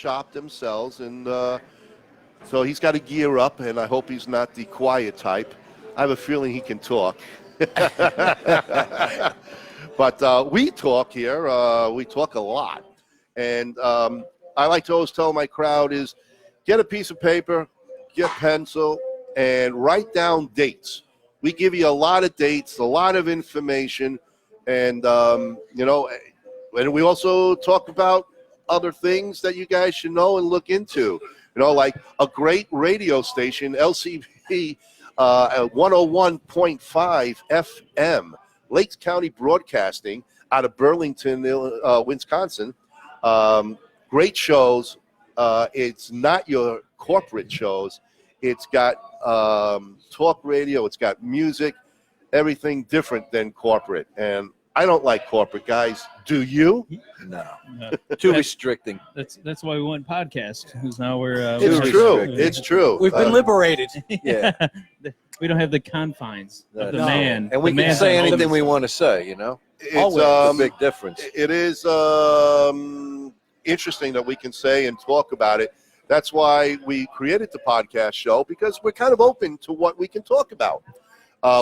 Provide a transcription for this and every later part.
shop themselves, and so he's got to gear up, and I hope he's not the quiet type. I have a feeling he can talk. But we talk here. We talk a lot. And I like to always tell my crowd is get a piece of paper, get pencil, and write down dates. We give you a lot of dates, a lot of information, and, and we also talk about other things that you guys should know and look into. Like a great radio station, LCB at 101.5 FM, Lakes County Broadcasting out of Burlington, Wisconsin. Great shows. It's not your corporate shows. It's got talk radio. It's got music, everything different than corporate. And I don't like corporate, guys. Do you? No. Too restricting. That's why we went podcast. Because now we're. It's true. It's true. We've been liberated. Yeah. We don't have the confines of the man. And we can say anything we want to say, It's a big difference. It is interesting that we can say and talk about it. That's why we created the podcast show, because we're kind of open to what we can talk about.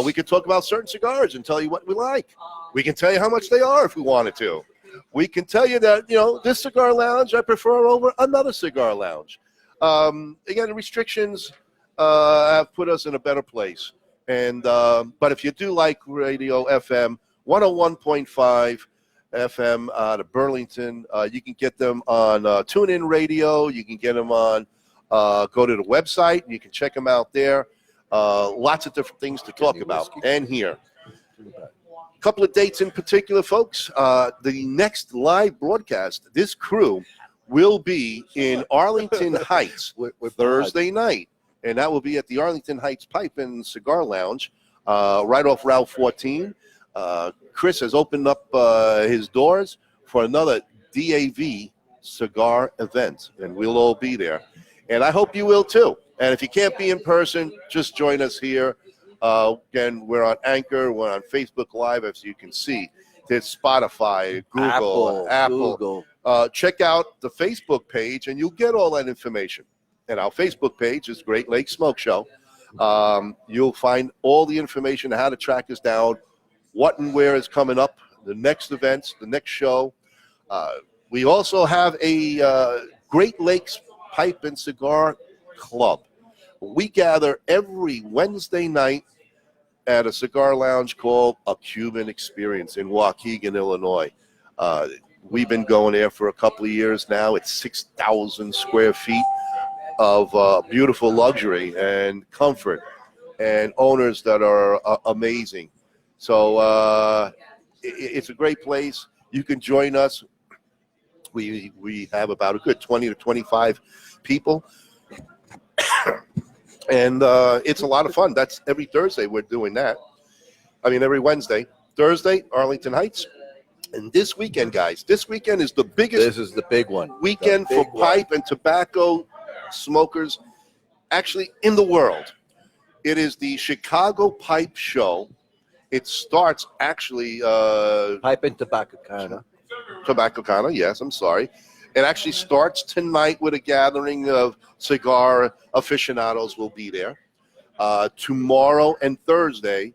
We can talk about certain cigars and tell you what we like. We can tell you how much they are if we wanted to. We can tell you that, this cigar lounge I prefer over another cigar lounge. Again, the restrictions have put us in a better place. And but if you do like radio FM, 101.5 FM out of Burlington, you can get them on TuneIn Radio. You can get them on, go to the website. You can check them out there. Lots of different things to talk about and hear. A couple of dates in particular, folks. The next live broadcast, this crew will be in Arlington Heights Thursday night. And that will be at the Arlington Heights Pipe and Cigar Lounge, right off Route 14. Chris has opened up his doors for another DAV cigar event, and we'll all be there. And I hope you will too. And if you can't be in person, just join us here. Again, we're on Anchor, we're on Facebook Live, as you can see. There's Spotify, Google, Apple. Check out the Facebook page, and you'll get all that information. And our Facebook page is Great Lakes Smoke Show. You'll find all the information on how to track us down, what and where is coming up, the next events, the next show. We also have a Great Lakes Pipe and Cigar Club. We gather every Wednesday night at a cigar lounge called A Cuban Experience in Waukegan, Illinois. We've been going there for a couple of years now. It's 6,000 square feet of beautiful luxury and comfort, and owners that are amazing. So it's a great place. You can join us. We have about a good 20 to 25 people. And it's a lot of fun. That's every Thursday we're doing that. Every Wednesday. Thursday, Arlington Heights. And this weekend, guys, this weekend is the biggest. This is the big one. Weekend for pipe and tobacco smokers, actually, in the world. It is the Chicago Pipe Show. It starts actually. Pipe and Tobaccocana. Tobaccocana, yes, I'm sorry. It actually starts tonight with a gathering of cigar aficionados will be there. Tomorrow and Thursday,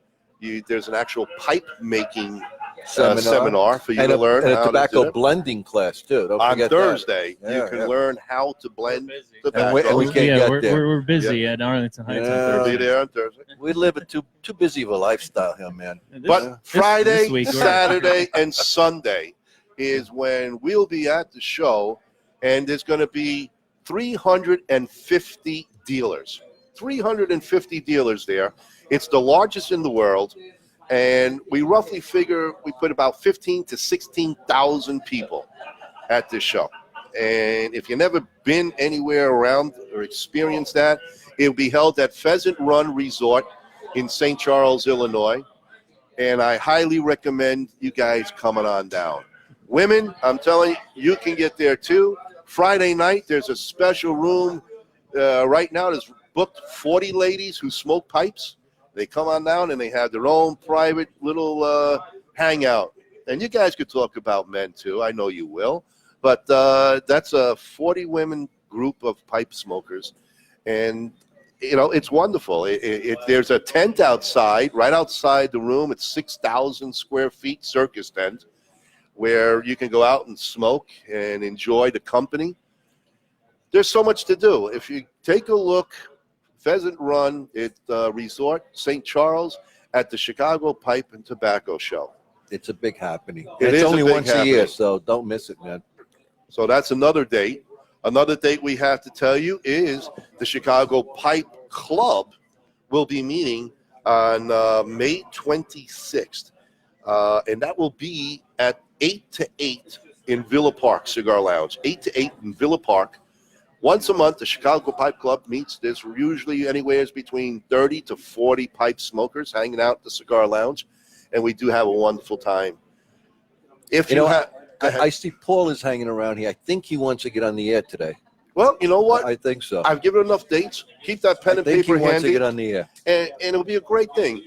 there's an actual pipe making seminar for you to learn and how a tobacco to do blending class too. Don't on forget Thursday, that. you can learn how to blend And we tobacco. can't get there. We're busy at Arlington Heights on Thursday. Be there on Thursday. We live a too busy of a lifestyle here, man. But Friday, this week, Saturday, and Sunday is when we'll be at the show, and there's going to be 350 dealers. 350 dealers there. It's the largest in the world, and we roughly figure we put about 15 to 16,000 people at this show. And if you've never been anywhere around or experienced that, it will be held at Pheasant Run Resort in St. Charles, Illinois. And I highly recommend you guys coming on down. Women, I'm telling you, you can get there too. Friday night, there's a special room. Right now, there's booked 40 ladies who smoke pipes. They come on down and they have their own private little hangout. And you guys could talk about men too. I know you will. But that's a 40 women group of pipe smokers, and it's wonderful. There's a tent outside, right outside the room. It's 6,000 square feet circus tent, where you can go out and smoke and enjoy the company. There's so much to do. If you take a look, Pheasant Run at Resort St. Charles at the Chicago Pipe and Tobacco Show. It's a big happening. It is It's only a big once a year, happening. so don't miss it, man. So that's another date. Another date we have to tell you is the Chicago Pipe Club will be meeting on May 26th. And that will be at 8 to 8 in Villa Park Cigar Lounge. 8 to 8 in Villa Park. Once a month, the Chicago Pipe Club meets. There's usually anywhere between 30 to 40 pipe smokers hanging out at the Cigar Lounge. And we do have a wonderful time. If you have... I see Paul is hanging around here. I think he wants to get on the air today. Well, you know what? I think so. I've given enough dates. Keep that pen and paper he wants to handy, get on the air. and it'll be a great thing.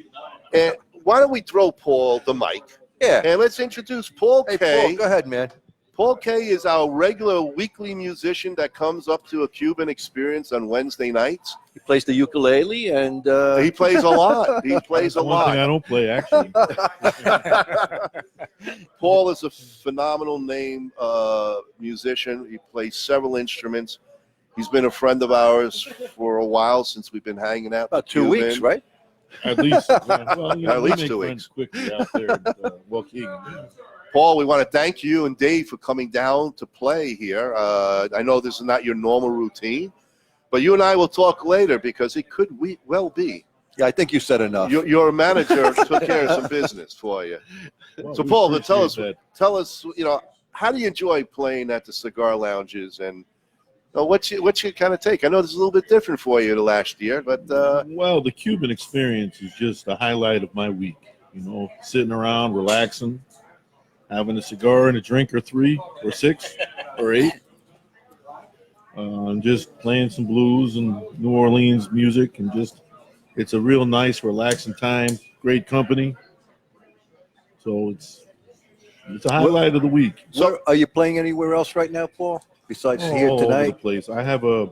And why don't we throw Paul the mic, Yeah. and let's introduce Paul Hey, K. Paul, go ahead, man. Paul K is our regular weekly musician that comes up to a Cuban experience on Wednesday nights. He plays the ukulele, and He plays a lot. He plays a One thing I lot. don't play, actually. Paul is a phenomenal name musician. He plays several instruments. He's been a friend of ours for a while, since we've been hanging out. about 2 Cuban. weeks, right? At least, well, At we least make 2 friends quickly out there in Waukegan. Paul, we want to thank you and Dave for coming down to play here. I know this is not your normal routine, but you and I will talk later, because it could well be. Yeah, I think you said enough. Your manager took care of some business for you. Well, So, we Paul, but tell appreciate us, how do you enjoy playing at the cigar lounges, and what's your kind of take? I know this is a little bit different for you the last year, but well, the Cuban experience is just the highlight of my week. Sitting around, relaxing, having a cigar and a drink or 3 or 6 or 8, and just playing some blues and New Orleans music, and it's a real nice, relaxing time. Great company. So it's a highlight of the week. So, are you playing anywhere else right now, Paul? Besides here All over the tonight? place. I have a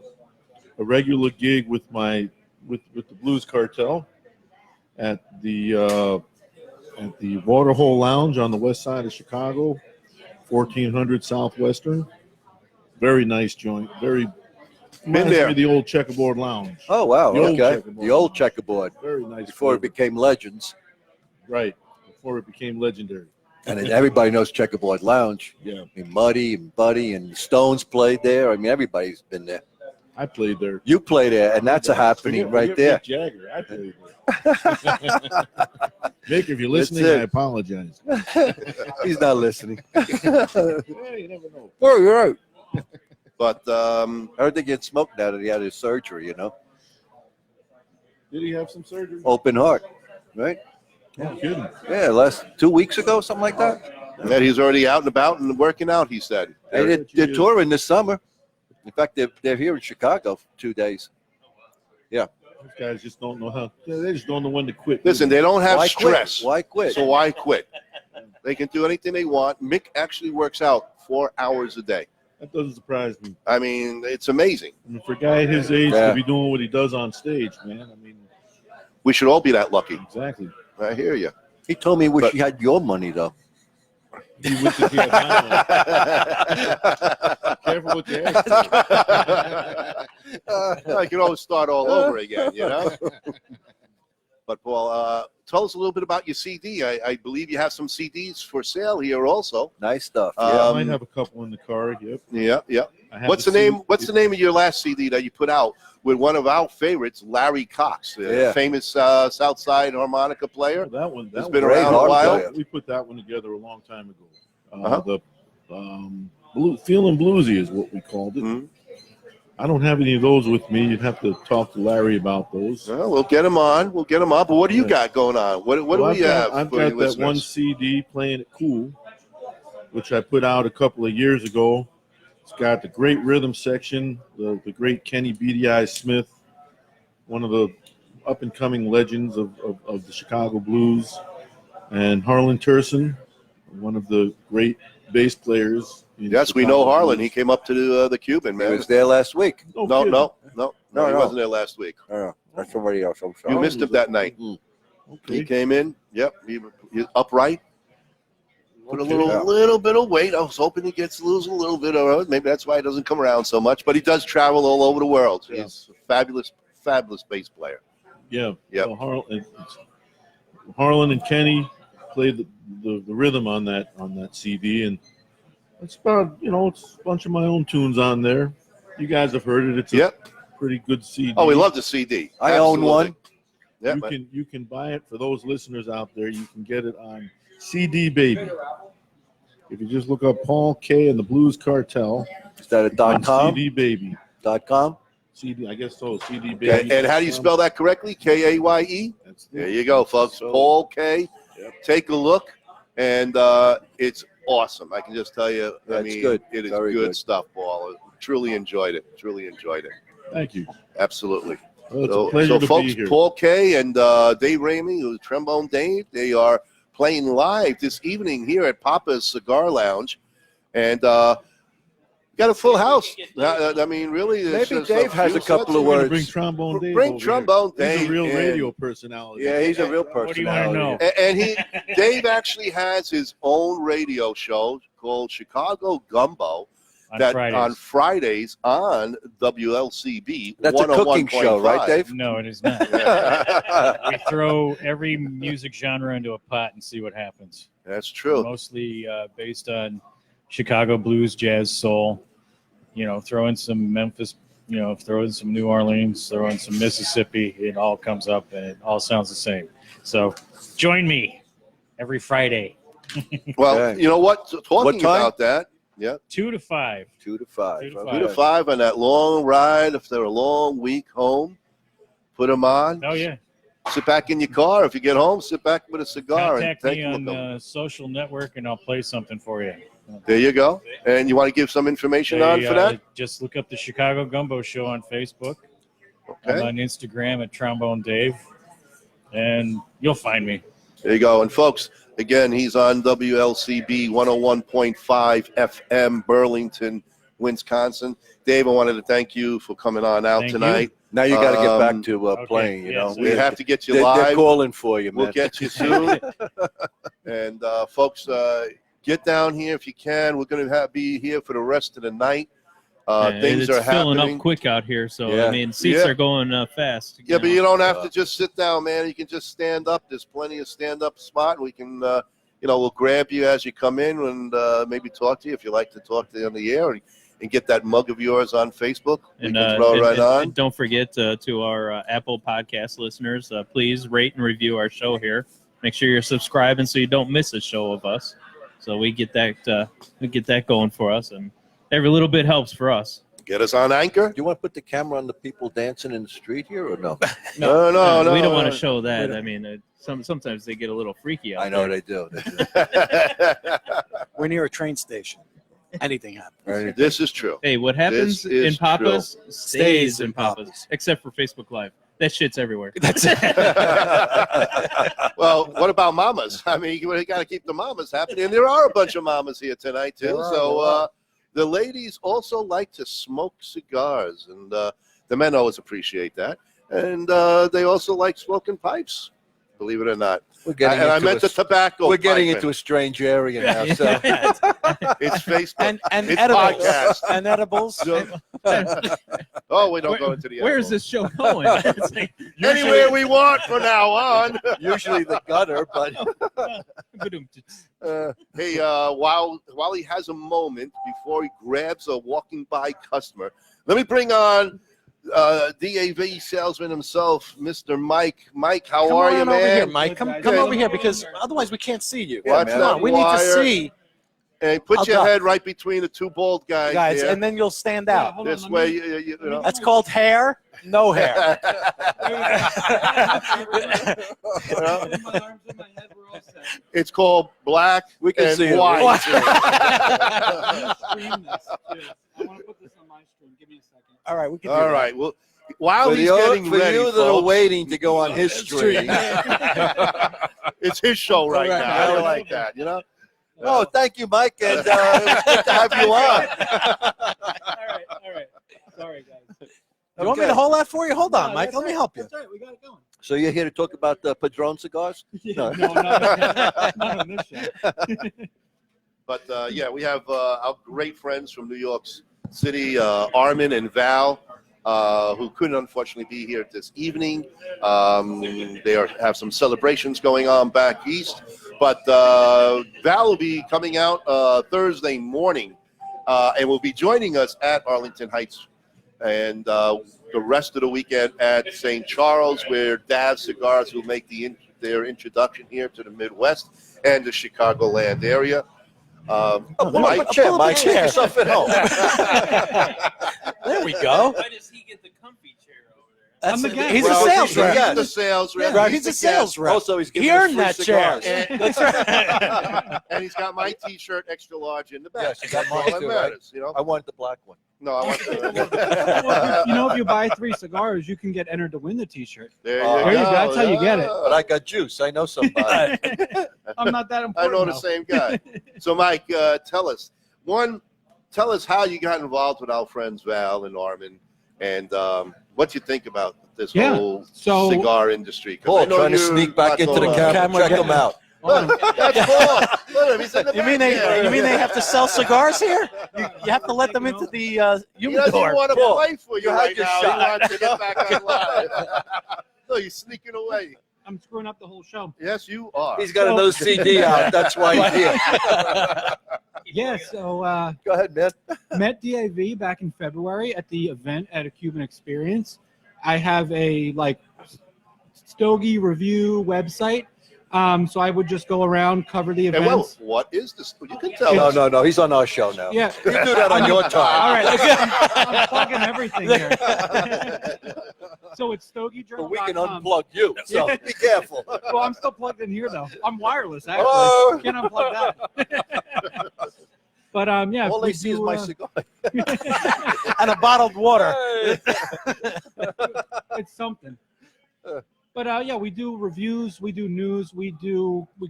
regular gig with with the Blues Cartel at the Waterhole Lounge on the west side of Chicago, 1400 Southwestern. Very nice joint. Very reminds me there. of the old Checkerboard Lounge. Oh, wow. The old Okay. checkerboard. The old checkerboard Very nice. before it flavor. became Legends. Right. Before it became legendary. And then everybody knows Checkerboard Lounge. Yeah. I mean, Muddy and Buddy and the Stones played there. I mean, everybody's been there. I played there. You play there, and that's a happening right Forget there. Mick Jagger. I played there. Mick, if you're listening, That's it. I apologize. He's not listening. Yeah, you never know. Oh, you're right. But I don't think he'd smoked now that he had his surgery, Did he have some surgery? Open heart, right? No kidding. Yeah, last 2 weeks ago, something like that. that he's already out and about and working out, he said. Hey, they're touring this summer. In fact, they're here in Chicago for 2 days. These guys just don't know how. They just don't know when to quit. Listen, they don't have Why stress. quit? Why quit? So why quit? They can do anything they want. Mick actually works out 4 hours a day. That doesn't surprise me. I mean, it's amazing. I mean, for a guy his age Yeah. to be doing what he does on stage, man. I mean, We should all be that lucky. exactly. I hear you. He told me he wish But- he had your money, though. He wishes he had my money. Careful what you ask for. I can always start all over again, But, Paul, tell us a little bit about your CD. I believe you have some CDs for sale here also. Nice stuff. I Yeah. might have a couple in the car. Yep. Yeah. I have What's the name? What's the name of your last CD that you put out with one of our favorites, Larry Cox, the Yeah. famous Southside harmonica player? That one. It's That been one- around a Great while. harmonica. We put that one together a long time ago. Uh-huh. The Feeling Bluesy is what we called it. Mhm. I don't have any of those with me. You'd have to talk to Larry about those. Well, we'll get him on. But what do you got going on? What do Well, we have I've for got your that one listeners? CD, Playing It Cool, which I put out a couple of years ago. It's got the great rhythm section, the great Kenny Beady Eyes Smith, one of the up-and-coming legends of the Chicago blues, and Harlan Turson, one of the great bass players. Yes, we know Harlan. He came up to the Cuban, He man. was there last week. No, kidding. he No. wasn't there last week. Oh, that's somebody else. I'm sorry. You missed him that night. Mm. He Okay. came in. Yep, he upright. Put a Okay. little bit of weight. I was hoping he gets lose a little bit of it. Maybe that's why he doesn't come around so much. But he does travel all over the world. Yeah. He's a fabulous bass player. Yeah. Yep. So Harlan and Kenny played the rhythm on that CD, and it's about it's a bunch of my own tunes on there. You guys have heard it. It's a Yep. pretty good CD. Oh, we love the CD. I own one. Yeah, You can buy it for those listeners out there. You can get it on CD Baby. If you just look up Paul K and the Blues Cartel, Is that a on .com? CD Baby. .com? CD, I guess so. CD Baby. and how do you spell that correctly? K-A-Y-E? That's There you go, folks. So- Paul K. Yep. Take a look, and it's awesome. I can just tell you. I That's mean, good. it is Very good good. stuff, Paul. Truly enjoyed it. Thank you. Absolutely. Well, it's So, a pleasure to folks, be here. Paul K. and Dave Ramey, who's Trombone Dave, they are playing live this evening here at Papa's Cigar Lounge, and got a full house. I mean, really. it's Maybe just Dave has few a couple sets. of We're gonna words. bring Trombone Dave. Bring over Trombone here. He's Dave a real in. radio personality. Yeah, he's a real What do you want to personality. know? And Dave actually has his own radio show called Chicago Gumbo on Fridays on WLCB. That's a cooking show, right, Dave? No, it is not. We throw every music genre into a pot and see what happens. That's true. Mostly based on Chicago blues, jazz, soul. Throw in some Memphis. Throw in some New Orleans. Throw in some Mississippi. It all comes up and it all sounds the same. So join me every Friday, Well, Okay. you know what? Talking time? about that, 2 to 5. 2 to 5. 2 to Okay. 2 to 5 on that long ride. If they're a long week home, put them on. Oh yeah. Sit back in your car. If you get home, sit back with a cigar Contact and take me a look. on at 'em. social network and I'll play something for you. There you go. And you want to give some information on for that? Just look up the Chicago Gumbo Show on Facebook. I'm Okay. on Instagram at Trombone Dave, and you'll find me. There you go. And folks, again, he's on WLCB 101.5 FM, Burlington, Wisconsin. Dave, I wanted to thank you for coming on out Thank you. tonight. Now you got to get back to Okay, playing, you know. yes. We have to get you They're live. calling for you, man. We'll get you soon. And folks, get down here if you can. We're going to be here for the rest of the night. Things it's are filling happening. up quick out here, so Yeah. I mean, seats Yeah. are going fast. Yeah, but you don't have to just sit down, man. You can just stand up. There's plenty of stand-up spot. We can, we'll grab you as you come in and maybe talk to you if you like to talk to you on the air and get that mug of yours on Facebook. We And, can throw it right on. and don't forget to our Apple Podcast listeners, please rate and review our show here. Make sure you're subscribing so you don't miss a show of us. So we get that going for us, and every little bit helps for us. Get us on Anchor. Do you want to put the camera on the people dancing in the street here or no? No, we don't want no. to show that. I mean, sometimes they get a little freaky out I know there. they do. We're near a train station. Anything happens. Right. This is true. Hey, what happens This is in Papa's stays in Papa's, except for Facebook Live. That shit's everywhere. That's it. Well, what about mamas? I mean, you got to keep the mamas happy. And there are a bunch of mamas here tonight, too. There are, So there are. the ladies also like to smoke cigars. And the men always appreciate that. And they also like smoking pipes, believe it or not. We're getting And I into meant the a, tobacco. we're getting pipe. into a strange area now. So It's Facebook. and It's edibles. podcast. And edibles. Oh, we don't go into the Where's edibles. this show going? It's like, Anywhere we want from now on. usually the gutter, but Hey, while he has a moment before he grabs a walking by customer, let me bring on DAV salesman himself, Mr. Mike. Mike, how Come are on you, over man? here, Mike. Come over here because otherwise we can't see you. Watch Come that on, we need to wire. see, Hey, put I'll your duck. head right between the two bald guys, guys, there. and then you'll stand out. This way, you know. That's called hair, no hair. It's called black we can and see it. white. All right, we can do All that. right. Well, while For, he's the, getting for ready, you that are folks, waiting to go on his stream, it's his show right Right. now. I like that, you know. No, thank you, Mike, and it was good to have you on. All right. Sorry, guys. You want me to hold that for you? Hold on, Mike. Let me help you. That's right. We got it going. So you're here to talk about the Padron cigars? Yeah, No. no, not on this show. But yeah, we have our great friends from New York City, Armin and Val, who couldn't unfortunately be here this evening. They have some celebrations going on back east. But Val will be coming out Thursday morning and will be joining us at Arlington Heights. And the rest of the weekend at St. Charles, where Daz Cigars will make their introduction here to the Midwest and the Chicagoland area. My chair, Mike. Take yourself at home. There we go. Why does he get the comfy chair over there? That's I'm the guest. he's Well, a sales rep. He's the sales rep. Right, He's he's a the sales guest. rep. Also, he's He giving us earned free that chair. cigars. That's right. And he's got my T-shirt extra large in the back. Yes, you got That's all mine that too, right? matters, you know? I want the black one. No, I want Well, if you buy 3 cigars, you can get entered to win the T-shirt. There There you you go. go. That's how you get it. But I got juice. I know somebody. I'm not that I important. know the though. same guy. So, Mike, tell us how you got involved with our friends Val and Armin, and what you think about this whole So- cigar industry. 'Cause I Paul know trying to you're sneak back not into the gonna- camera. Check him out. Look, that's Paul. Look at him. He's in the You mean back there. they have to sell cigars here? You have to let them into the He doesn't humidor. want to Paul, play for you you had right your now. shot. He wants to get back online. No, you're sneaking away. I'm screwing up the whole show. Yes, you are. He's got another CD out. That's why he's here. Yeah, so Go ahead, man. met DAV back in February at the event at a Cuban Experience. I have a Stogie review website. So I would just go around, cover the And events. what is this? You can tell us. No. He's on our show now. Yeah. You do that on your time. All right. I'm plugging everything here. So it's But StogieJournal.com. we can unplug you. So be careful. Well, I'm still plugged in here though. I'm wireless actually. Hello. Can't unplug that. But yeah. All we they see is do, my cigar. And a bottled water. it's something. But yeah, we do reviews, we do news, we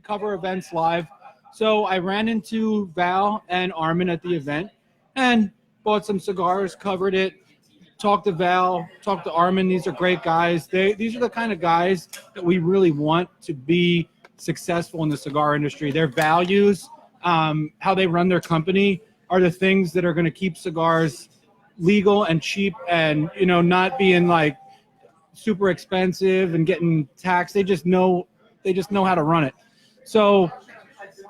cover events live. So I ran into Val and Armin at the event and bought some cigars, covered it, talked to Val, talked to Armin. These are great guys. These are the kind of guys that we really want to be successful in the cigar industry. Their values, how they run their company are the things that are going to keep cigars legal and cheap and, not being like super expensive and getting taxed. They just know how to run it. So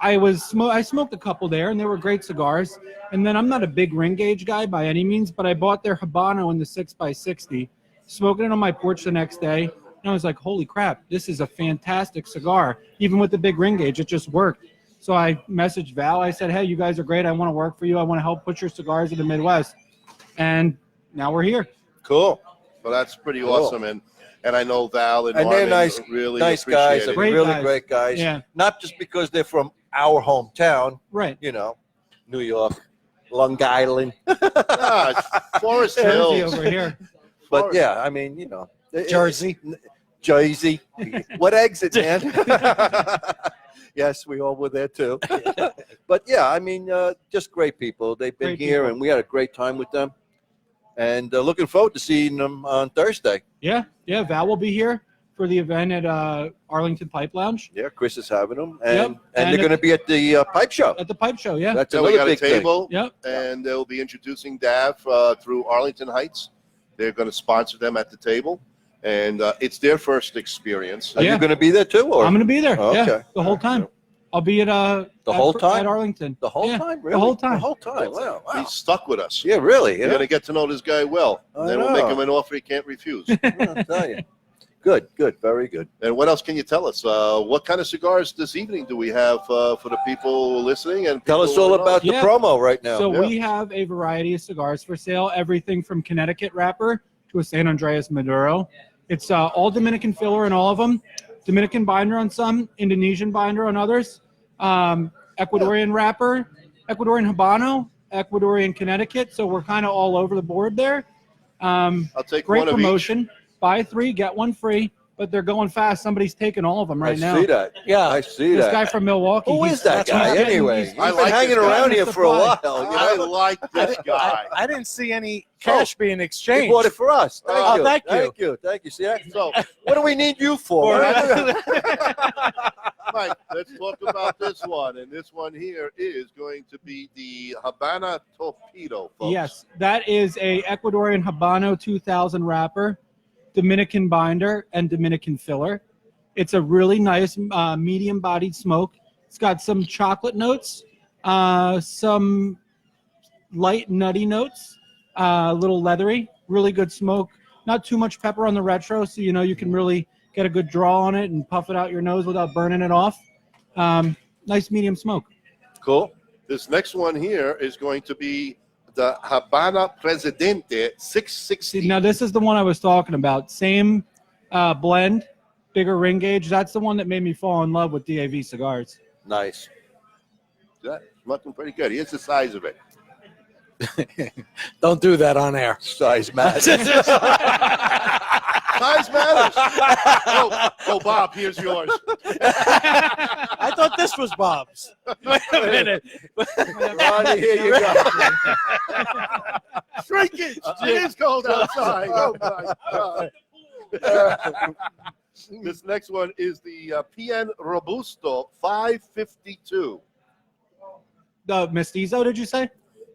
I smoked a couple there and they were great cigars. And then I'm not a big ring gauge guy by any means, but I bought their Habano in the 6x60, smoking it on my porch the next day. And I was like, holy crap, this is a fantastic cigar. Even with the big ring gauge, it just worked. So I messaged Val. I said, hey, you guys are great. I want to work for you. I want to help put your cigars in the Midwest. And now we're here. Cool. Well, that's pretty Cool. awesome, and I know Val and And they're Armin nice really guys. appreciate They're it. Great really guys. great guys. Yeah. Not just because they're from our hometown, Right. New York, Long Island. Ah, it's Forest Jersey Hills. over here. But yeah, I mean, Jersey. Jersey. What exit, man? Yes, we all were there too. But yeah, I mean, just great people. They've been Great here, people. and we had a great time with them. And looking forward to seeing them on Thursday. Yeah. Val will be here for the event at Arlington Pipe Lounge Yeah, Chris is having them, Yep. and And they're going to be at the pipe show. at the Pipe Show. Yeah. That's So we another got a big thing. table, Yep. and they'll be introducing Dav through Arlington Heights. They're going to sponsor them at the table, and it's their first experience. Are Yeah. you going to be there too, or I'm going to be there. Oh, Yeah. okay. The whole time. I'll be at whole time? at Arlington. the whole Yeah, time? Really? The whole time. The whole time. Wow. He's stuck with us. Yeah, really. You're going to get to know this guy well. I And then we'll make know. him an offer he can't refuse. I'll tell you. Good. Very good. And what else can you tell us? What kind of cigars this evening do we have for the people listening? And Tell us people all who know? about the Yeah. promo right now. So Yeah. we have a variety of cigars for sale, everything from Connecticut wrapper to a San Andreas Maduro. It's all Dominican filler in all of them, Dominican binder on some, Indonesian binder on others, Ecuadorian wrapper, Ecuadorian Habano, Ecuadorian Connecticut. So we're kind of all over the board there. I'll take Great one of each. promotion. Buy 3, get 1 free. but they're going fast. Somebody's taking all of them right I now. see that. Yeah. I see This that. guy from Milwaukee. Who is that that's guy what he's anyway? getting. I He's like been hanging this guy. around here for a while. I like this guy. I didn't see any cash being He exchanged. bought it for us. Thank Oh, you. thank you. Thank you. Thank you. See that? So, What do we need you for? Mike, let's talk about this one. And this one here is going to be the Habana Torpedo, folks. Yes, that is a Ecuadorian Habano 2000 wrapper, Dominican binder, and Dominican filler. It's a really nice medium-bodied smoke. It's got some chocolate notes, some light nutty notes, a little leathery, really good smoke. Not too much pepper on the retro, so you can really get a good draw on it and puff it out your nose without burning it off. Nice medium smoke. Cool. This next one here is going to be the Habana Presidente 660. Now, this is the one I was talking about. Same blend, bigger ring gauge. That's the one that made me fall in love with DAV cigars. Nice. That's looking pretty good. Here's the size of it. Don't do that on air. Size matters. Size matters. Oh, Bob, here's yours. I thought this was Bob's. Wait a minute. Ronnie, here you go. Shrinkage. It is cold outside. Oh, my God. This next one is the PN Robusto 552. The Mestizo, did you say?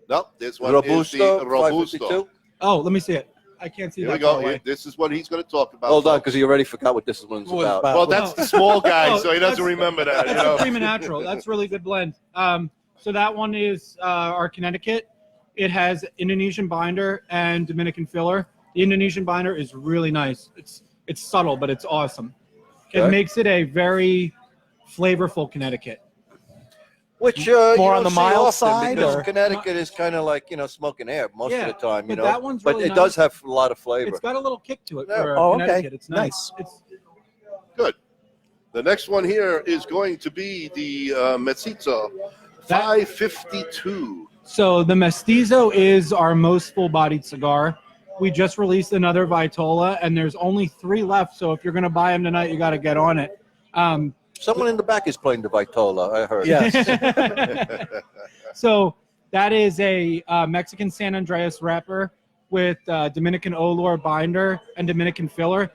No, this one Robusto, is the Robusto. 552. Oh, let me see it. I can't see Here we that far go. away. This is what he's going to talk about. Hold on, folks. because he already forgot what this one's What about. about- Well, that's the small guy, Oh, so he doesn't that's- remember that. You That's know? a Prima Natural. That's a really good blend. So that one is our Connecticut. It has Indonesian binder and Dominican filler. The Indonesian binder is really nice. It's subtle, but it's awesome. It Okay. makes it a very flavorful Connecticut. Which More you on don't the see mild often, side, because or- Connecticut is kind of like smoking air most Yeah, of the time, but that one's but really it nice. does have a lot of flavor. It's got a little kick to it Yeah. for Oh, okay. Connecticut. It's nice. It's Good. The next one here is going to be the Mestizo That- 552. So the Mestizo is our most full-bodied cigar. We just released another Vitola, and there's only 3 left. So if you're going to buy them tonight, you got to get on it. Someone in the back is playing the Vitola, I heard. Yes. So that is a Mexican San Andreas wrapper with Dominican Olor binder and Dominican filler.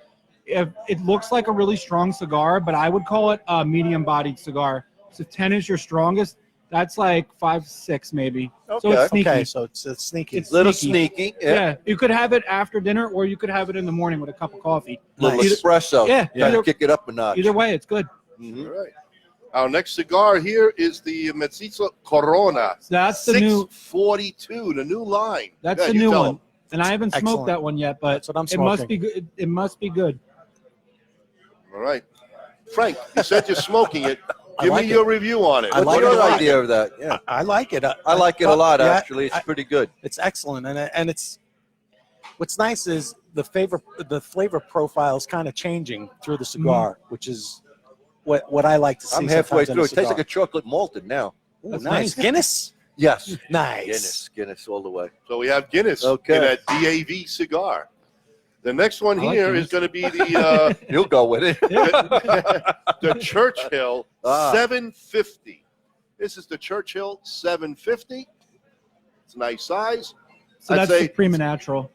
It looks like a really strong cigar, but I would call it a medium-bodied cigar. So 10 is your strongest. That's like 5-6 maybe. So Okay. it's sneaky. Okay, so it's sneaky. It's Little sneaky. sneaky. Yeah. Yeah, you could have it after dinner, or you could have it in the morning with a cup of coffee. Little Either- espresso. Yeah, Kind either- of kick it up a notch. Either way, it's good. Mhm. All right. Our next cigar here is the Mestizo Corona So that's the new. 642, the new line. That's Yeah, the you new tell one, him. and I haven't smoked Excellent. that one yet, but That's what I'm it must smoking. be good. It must be good. All right. Frank, you said you're smoking it. I Give like me it. your review on it. I What's like your it a lot. idea of that? Yeah. I like it. I like it a lot, Yeah, actually. It's pretty good. It's excellent, and it's what's nice is the flavor profile is kind of changing through the cigar, which is what I like to see. I'm halfway sometimes in through. a It tastes like cigar. a chocolate malted now. Ooh, That's nice. nice. Guinness. Yes. Nice. Guinness all the way. So we have Guinness Okay. in a DAV cigar. The next one I like here Guinness. is going to be the You'll go with it. the Churchill Ah. 750. This is the Churchill 750. It's a nice size. So I'd that's say- the Prima Natural.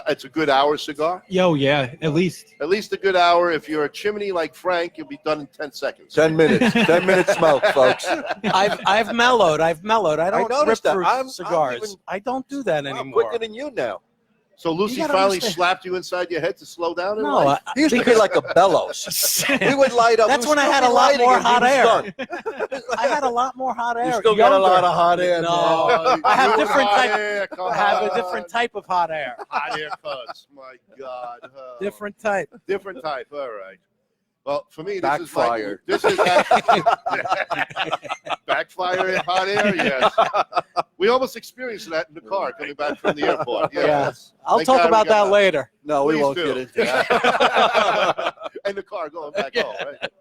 It's a good hour cigar. Yo, yeah, at least. At least a good hour. If you're a chimney like Frank, you'll be done in 10 seconds. 10 minutes. 10 minutes smoke, folks. I've mellowed. I don't rip noticed that. through I'm cigars. even- I don't do that I'm anymore. quicker than you now. So Lucy You gotta finally understand. slapped you inside your head to slow down in No, life? He used to be like a bellows. We would light up. That's we when I still had be a lot lighting more and he hot was air. done. I had a lot more hot air. You still got a lot Younger. of hot air. No. man. I have You different hot type- air, come I have a on. different type of hot air. Hot air cuts. My God. Oh. Different type. Different type. All right. Well, for me, this Backfire. is actually backfire in hot air. Yes, we almost experienced that in the car coming back from the airport. Yes, I'll Thank talk God we about got that later. No, we Please won't do. get into that. and the car going back home. Right?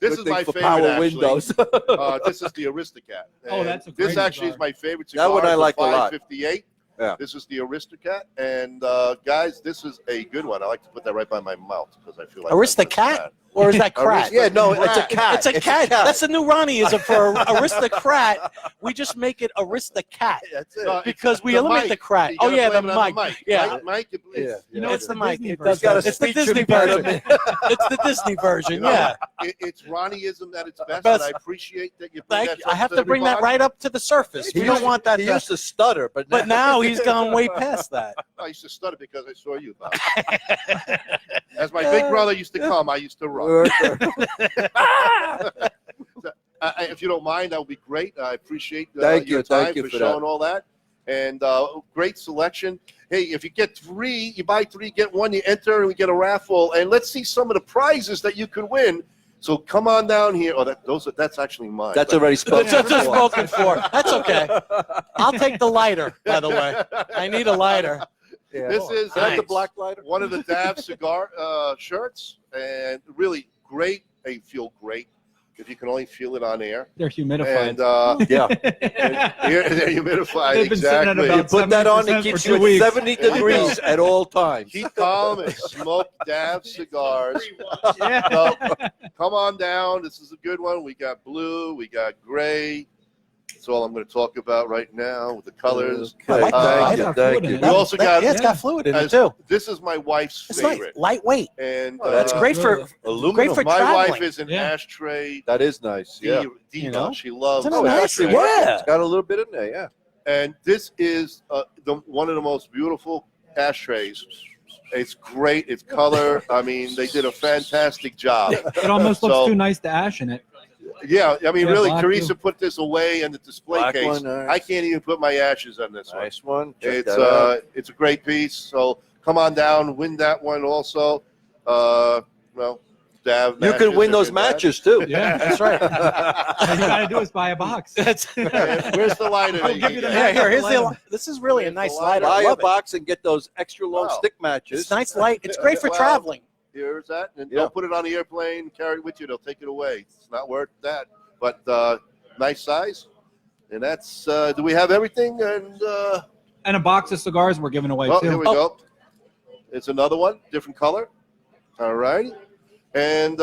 This Good is thing my for favorite. power actually. windows. This is the Aristocat. Oh, And that's a this great actually cigar. is my favorite cigar. That one I It's a like a lot. 558. Yeah. This is the Aristocat, and guys, this is a good one. I like to put that right by my mouth because I feel like Aristocat? Or is that crat? Yeah, no, it's a cat. It's a cat. That's a new Ronnieism for aristocrat. We just make it Aristocat That's it. because we The eliminate mic. the crat. You Oh gotta yeah, the blame it on mic. Yeah, Mike, Yeah. You know, it's the mic. Disney It does version. got a It's the speech Disney impediment. It's the Disney version. Yeah. It's Ronnieism at its best, Best. and I appreciate that you bring Thank that you. I have to bring that everybody. right up to the surface. We don't want that. He used to stutter, but Now he's gone way past that. I used to stutter because I saw you, Bob. As my big brother used to come, I used to run. If you don't mind, that would be great. I appreciate Thank your you. time Thank you for for showing all that. And great selection. Hey, if you get 3, you buy 3, get 1, you enter, and we get a raffle. And let's see some of the prizes that you could win. So come on down here. Oh, that's actually mine. that's but- already spoken. That's just for. spoken for. That's okay. I'll take the lighter, by the way. I need a lighter. Yeah. This is Is that the Nice. black lighter? one of the Dav cigar shirts, and really great. They feel great. If you can only feel it on air. They're humidified. And Yeah. they're humidified. They've been sitting at Exactly. about You put that on, 70% it keeps for you 2 at weeks. 70 There you degrees at all times. Keep calm and smoke Dav cigars. Yeah. So, come on down. This is a good one. We got blue. We got gray. That's all I'm going to talk about right now with the colors. I like Thank you. that. Thank We you. We also got. Yeah, it's got fluid in it as- too. This is my wife's It's nice, favorite, lightweight. and Oh, that's Great for Aluminum. great for my traveling. wife is an Yeah. ashtray That is nice. Yeah. diva. You know? She loves Isn't it nice? ashtrays. Yeah. It's got a little bit in there. Yeah. And this is one of the most beautiful ashtrays. It's great. It's color. I mean, they did a fantastic job. It almost looks So- too nice to ash in it. Yeah, I mean, Yeah, really, black Teresa too. put this away in the display Black case. one, nice. I can't even put my ashes on this one. Nice one. Check It's that out. it's a great piece. So come on down, win that one also. Well, Dav. You could win those matches too. Yeah, That's right. All you gotta do is buy a box. That's Where's the lighter? I'll that you give you the can yeah. get? Here, here's Lighter. this is really a Here's the nice lighter. lighter. Buy I a love it. box and get those extra long Wow. stick matches. It's nice light. It's great for Well, traveling. Here's that. And Yeah. don't put it on the airplane. Carry it with you. They'll take it away. It's not worth that. But nice size. And that's. Do we have everything? And a box of cigars we're giving away Oh, too. here we go. It's another one, different color. All right. And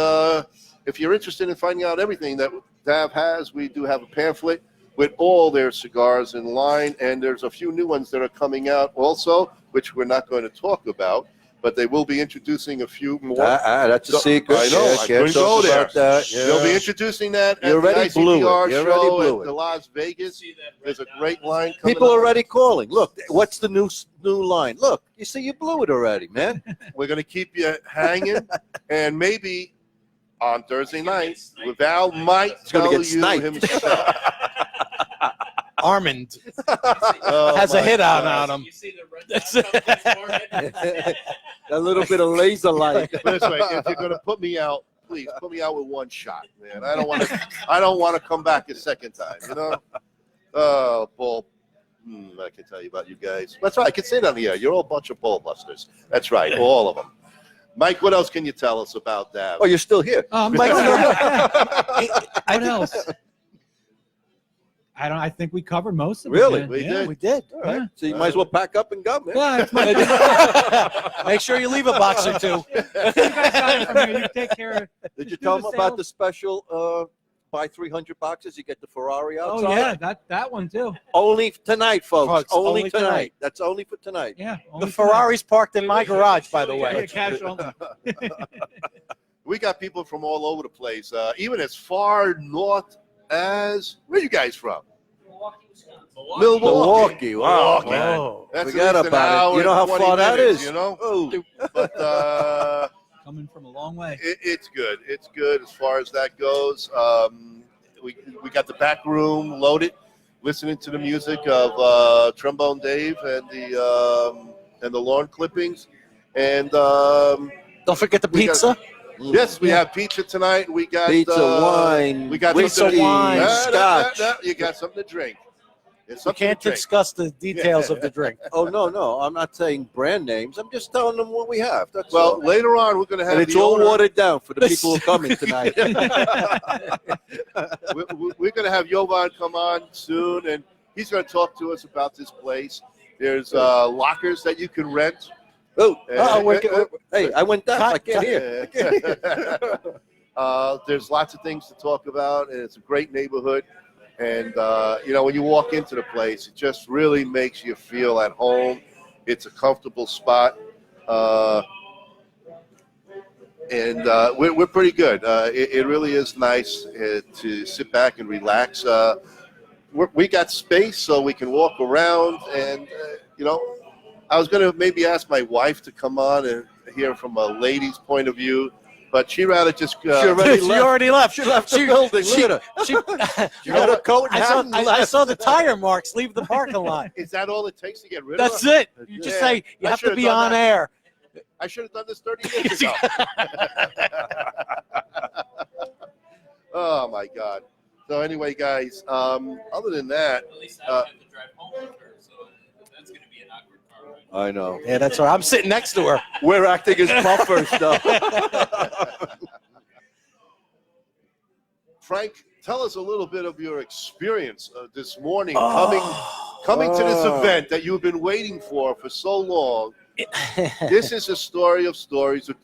if you're interested in finding out everything that Dav has, we do have a pamphlet with all their cigars in line. And there's a few new ones that are coming out also, which we're not going to talk about. But they will be introducing a few more. That's a So- secret. I know, Yeah, I can't couldn't talk go there. about that. They'll be Yeah. introducing that You at already the blew it. ICDR You already show blew at it. the Las Vegas. See that right There's a now. great line coming People up. are already calling. Look, what's the new line? Look, you see, you blew it already, man. We're going to keep you hanging, and maybe on Thursday night, Val might It's gonna tell get you sniped. himself. Armand Oh, has a my hit out God. on him. You see the red That's dot on his forehead? A little bit of laser light. But this way, if you're going to put me out, please put me out with one shot, man. I don't want to. I don't want to come back a second time. You know. Oh, bull. I can tell you about you guys. That's right. I can say it on the air. You're all a bunch of bull busters. That's right, all of them. Mike, what else can you tell us about that? Oh, you're still here. Mike, I what else? I think we covered most of Really? it. man. We Yeah. did. We did. All right. So you might as well pack up and go, man. Yeah, it's my Make sure you leave a box or two. You guys got it from here. You take care of Did you do tell the them about sales. the special buy 300 boxes, you get the Ferrari Oh outside? yeah, that one too. Only tonight, folks. Folks, only only tonight. tonight. That's only for tonight. Yeah. The only Ferrari's parked in my garage, by the tonight. Yeah, way. cash only. We got people from all over the place, even as far north as where you guys from? Milwaukee, Wisconsin. Milwaukee. Wow, Milwaukee. man. Oh. That's Forget at least an about it. hour You know how and 20 far that minutes, is? You know, Oh. but Coming from a long way. it's good. It's good as far as that goes. We got the back room loaded, listening to the music of Trombone Dave and the lawn clippings, and Don't forget the We got- pizza. yes, we have pizza tonight. We got Pizza, wine, we got Pizza, something to- wine, scotch. You got something to drink. It's We something can't to drink. discuss the details of the drink. Oh, no. I'm not saying brand names. I'm just telling them what we have. That's Well, all. later on, we're going to have And it's the all owner. watered down for the people who are coming tonight. We're going to have Jovan come on soon, and he's going to talk to us about this place. There's lockers that you can rent. Oh, Uh, hey, I went down. I can't hear. There's lots of things to talk about, and it's a great neighborhood. And, when you walk into the place, it just really makes you feel at home. It's a comfortable spot. And we're pretty good. It really is nice to sit back and relax. We got space so we can walk around. And, I was going to maybe ask my wife to come on and hear from a lady's point of view, but she'd rather just. She already left. She left the building. Look at her. She got a coat and hat and I left. saw the tire marks leave the parking lot. Is that all it takes to get rid That's of her? it. You just say you I have to should've be done on that. air. I should have done this 30 years ago. Oh, my God. So anyway, guys, other than that, At least I don't have to drive home with her, so that's going to be an awkward car ride. I know. Yeah, that's right. I'm sitting next to her. We're acting as buffers, though. Frank, tell us a little bit of your experience this morning Oh. coming to this Oh. event that you've been waiting for so long. This is a story of stories of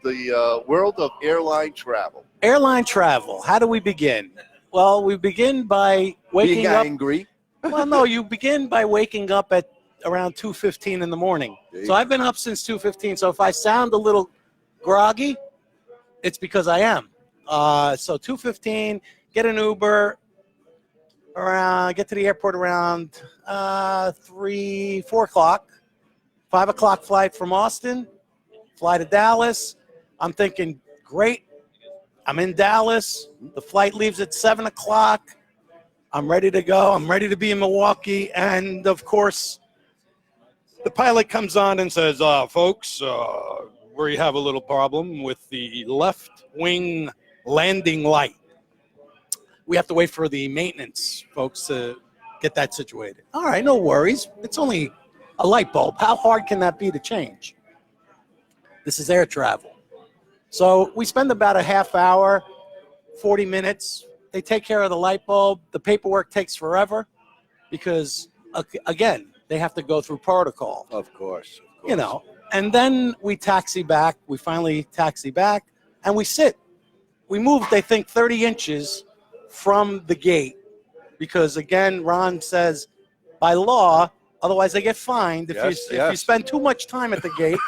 the world of airline travel. Airline travel. How do we begin? Well, we begin by waking Being up. angry. Well, no, you begin by waking up at around 2:15 in the morning. There you So I've been up since 2:15. So if I sound a little groggy, it's because I am. So 2:15, get an Uber, get to the airport around 3, 4 o'clock. 5 o'clock flight from Austin, fly to Dallas. I'm thinking, great. I'm in Dallas. The flight leaves at 7 o'clock. I'm ready to go. I'm ready to be in Milwaukee. And of course, the pilot comes on and says, folks, we have a little problem with the left wing landing light. We have to wait for the maintenance folks to get that situated. All right, no worries. It's only a light bulb. How hard can that be to change? This is air travel. So we spend about a half hour, 40 minutes. They take care of the light bulb. The paperwork takes forever because, again, they have to go through protocol. Of course. And then we taxi back. We finally taxi back, and we sit. We moved, I think, 30 inches from the gate because, again, Ron says, by law, otherwise they get fined if you spend too much time at the gate.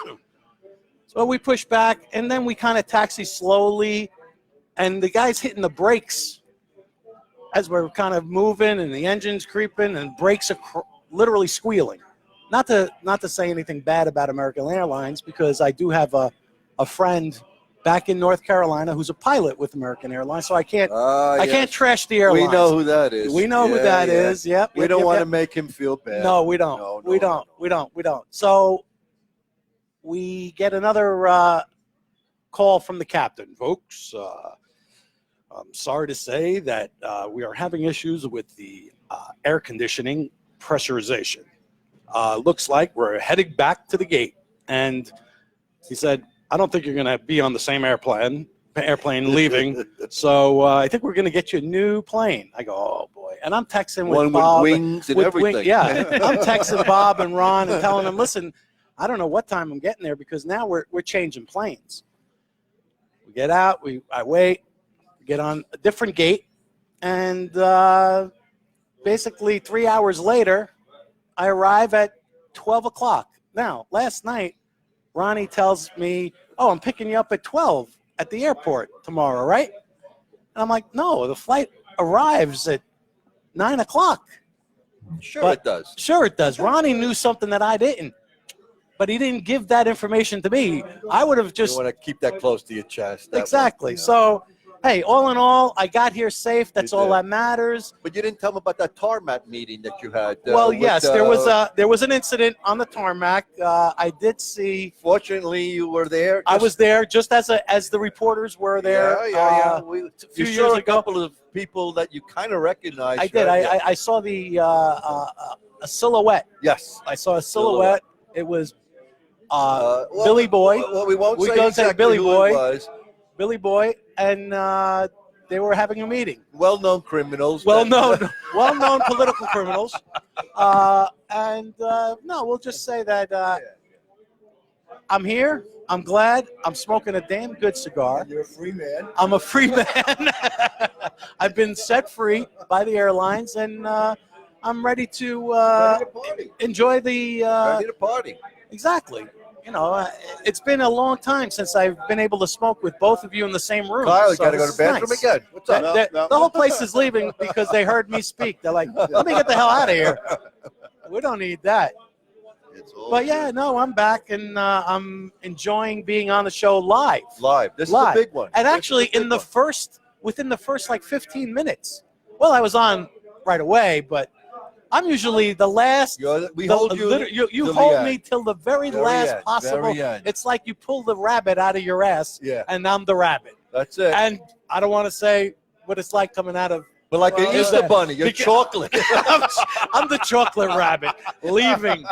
So we push back, and then we kind of taxi slowly, and the guy's hitting the brakes as we're kind of moving, and the engine's creeping, and brakes are literally squealing. Not to say anything bad about American Airlines, because I do have a friend back in North Carolina who's a pilot with American Airlines, so I can't trash the airlines. We know who that is. We know who that is. Yep. We don't want to make him feel bad. No, we don't. No, we don't. We don't. So we get another call from the captain. Folks, I'm sorry to say that we are having issues with the air conditioning pressurization. Looks like we're heading back to the gate. And he said, I don't think you're going to be on the same airplane leaving. So I think we're going to get you a new plane. I go, oh, boy. And I'm texting with One Bob. with wings and everything. I'm texting Bob and Ron and telling them, listen, I don't know what time I'm getting there because now we're changing planes. We get out. I wait. We get on a different gate. And basically 3 hours later, I arrive at 12 o'clock. Now, last night, Ronnie tells me, oh, I'm picking you up at 12 at the airport tomorrow, right? And I'm like, no, the flight arrives at 9 o'clock. Sure it does. Sure it does. Ronnie knew something that I didn't, but he didn't give that information to me. I would have just... You want to keep that close to your chest. Exactly. One, So, hey, all in all, I got here safe. That's all that matters. But you didn't tell him about that tarmac meeting that you had. Well, yes, there was an incident on the tarmac. I did see. Fortunately, you were there. I was there just as the reporters were there. Yeah. A You few years saw a ago. couple of people that you kind of recognized. I did. Right? I saw a silhouette. Yes. I saw a silhouette. It was Billy Boy. Well, we won't say don't exactly Billy who Boy. it was. Billy Boy, and they were having a meeting. Well-known criminals. Well-known political criminals. And no, we'll just say that I'm here. I'm glad. I'm smoking a damn good cigar. You're a free man. I'm a free man. I've been set free by the airlines, and I'm ready to Ready to party. enjoy the. Ready to party. Exactly. You know, it's been a long time since I've been able to smoke with both of you in the same room. Kyle, you so got to go this to the is bathroom nice. again. What's up? No. The whole place is leaving because they heard me speak. They're like, let me get the hell out of here. We don't need that. It's all But yeah, no, I'm back, and I'm enjoying being on the show live. Live. This Live. is the big one. And This is actually, the big in the one. within the first like 15 minutes. Well, I was on right away, but I'm usually the last. We hold you. You till the hold end. me till the very last end, possible. very end. It's like you pull the rabbit out of your ass, Yeah. and I'm the rabbit. That's it. And I don't want to say what it's like coming out of. But like Well, an Easter yeah. bunny, you're Because- chocolate. I'm the chocolate rabbit leaving,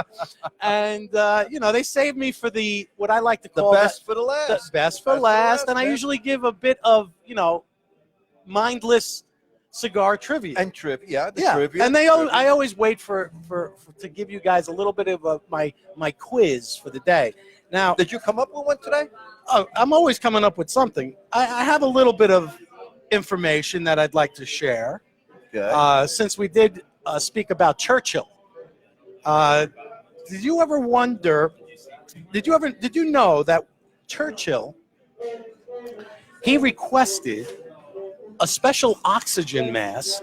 and they save me for what I like to The call best for the the last. best for Best last, and I man. usually give a bit of mindless cigar trivia. And trivia. Yeah, the yeah, trivia. and trivia. I always wait for to give you guys a little bit of my quiz for the day. Now, Did you come up with one today? I'm always coming up with something. I have a little bit of information that I'd like to share. Okay. Since we did speak about Churchill, did you ever wonder? Did you know that Churchill he requested a special oxygen mask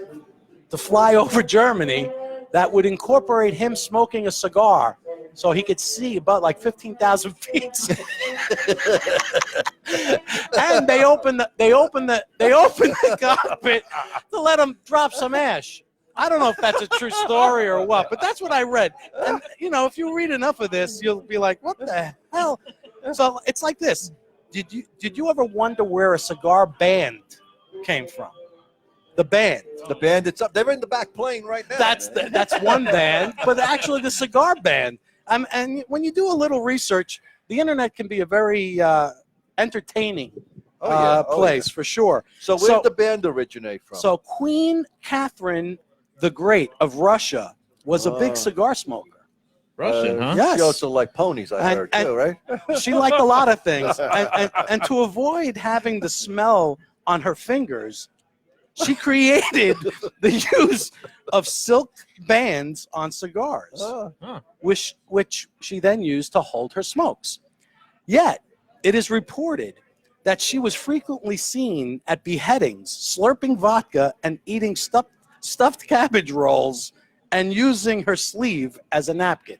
to fly over Germany that would incorporate him smoking a cigar, so he could see about like 15,000 feet. And they opened the cockpit to let him drop some ash. I don't know if that's a true story or what, but that's what I read. And if you read enough of this, you'll be like, "What the hell?" So it's like this. Did you ever wonder where a cigar band came from? The band. The band that's up. They're in the back playing right now. That's one band, but actually the cigar band. And when you do a little research, the internet can be a very entertaining place for sure. So where did the band originate from? So Queen Catherine the Great of Russia was a big cigar smoker. Russian, huh? Yes. She also liked ponies, I heard, too, right? She liked a lot of things. And to avoid having the smell on her fingers, she created the use of silk bands on cigars, which she then used to hold her smokes. Yet, it is reported that she was frequently seen at beheadings, slurping vodka and eating stuffed cabbage rolls and using her sleeve as a napkin.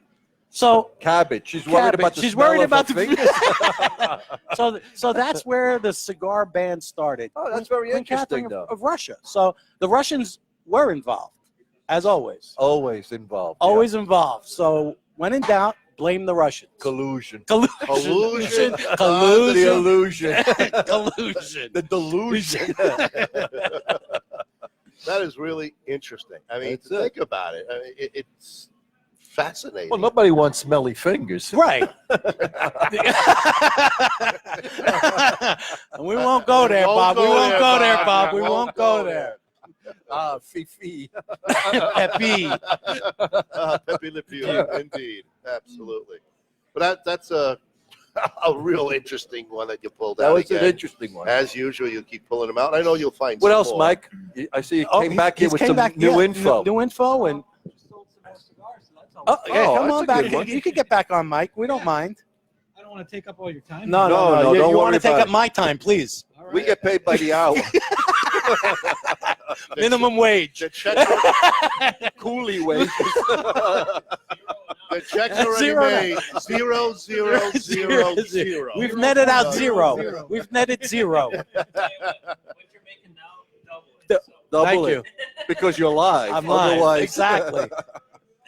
So Cabbage. She's worried about the She's smell worried of her about the fingers. so that's where the cigar ban started. Oh, that's very Queen interesting, Catherine though. of Russia. So the Russians were involved, as always. Always involved. Always involved. So when in doubt, blame the Russians. Yeah. Collusion. Collusion. The Collusion. illusion. Collusion. The delusion. That is really interesting. I mean, That's think about it. I mean, it's fascinating. Well, nobody wants smelly fingers. Right. We won't go there, Bob. We won't go there, Bob. We won't go there. Fifi. Pepe. Pepe Le Pew, indeed, absolutely. But that's a real interesting one that you pulled That out was again. an interesting one. As usual, you keep pulling them out. I know you'll find. What some else, more. Mike? I see you came back here with some new info. New info and. Oh, yeah, Oh, come that's on a back. good one. You can get back on, Mike. We don't mind. I don't want to take up all your time. No. No, You don't want worry to take about up it. my time, please. All right. We get paid by the hour. Minimum wage. The checks are, Coolie wages. the checks are already Zero. made. 0, 0, 0, 0. We've netted out zero. We've netted zero. What you're making now, double it. Double Thank it. you. Because you're live. I'm live. Otherwise, Exactly.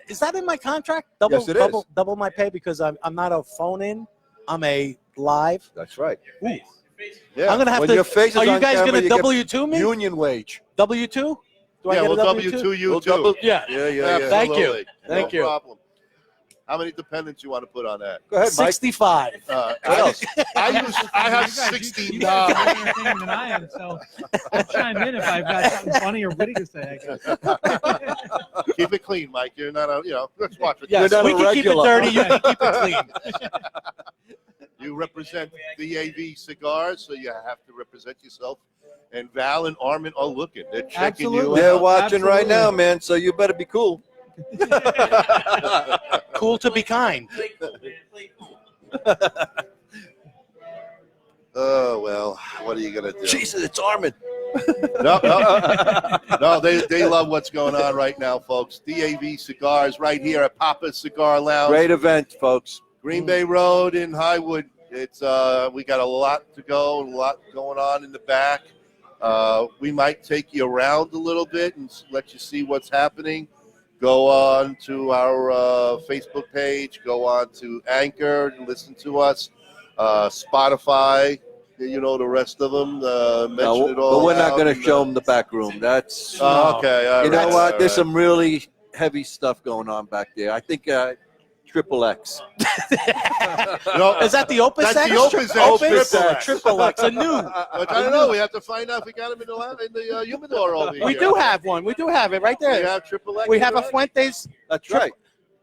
Is that in my contract? Double, Yes, it is. double my pay because I'm not a phone in. I'm a live. That's right. Yeah. I'm gonna have When to. your face is Are you on guys camera, gonna you get W-2 me? Union wage. W-2? Do I Yeah, get we'll a W-2? W2 you We'll too. double- Yeah. Yeah. Thank you. Absolutely. Thank No you. problem. How many dependents you want to put on that? Go ahead, Mike. 65. I else? have You guys 69. are better entertaining than I am, so I'll chime in if I've got something funny or witty to say, I guess. Keep it clean, Mike. You're not a, let's watch it. Yes, not we a can keep it regular. dirty. You can keep it clean. You represent DAV Cigars, so you have to represent yourself. And Val and Armin are looking. They're checking Absolutely. you They're out. watching right now, Absolutely. man. So you better be cool. Cool to be kind. Play cool, man. Play cool. Oh, well, what are you going to do? Jesus, it's Armin. No, they love what's going on right now, folks. DAV Cigars right here at Papa's Cigar Lounge. Great event, folks. Green Bay Road in Highwood. It's we got a lot to go and a lot going on in the back. We might take you around a little bit and let you see what's happening. Go on to our Facebook page. Go on to Anchor and listen to us. Spotify. The rest of them. Mention it all. But we're not out going and, to show them the back room. That's Okay. All you know right, what? all There's right. some really heavy stuff going on back there. I think Triple X. No, Is that the Opus That's X? the Opus X, Opus Triple X. Triple X, a new. but I don't know. We have to find out if we got them in the humidor over here. We do have one. We do have it right We there. have Triple X. We have a right? Fuentes. That's right.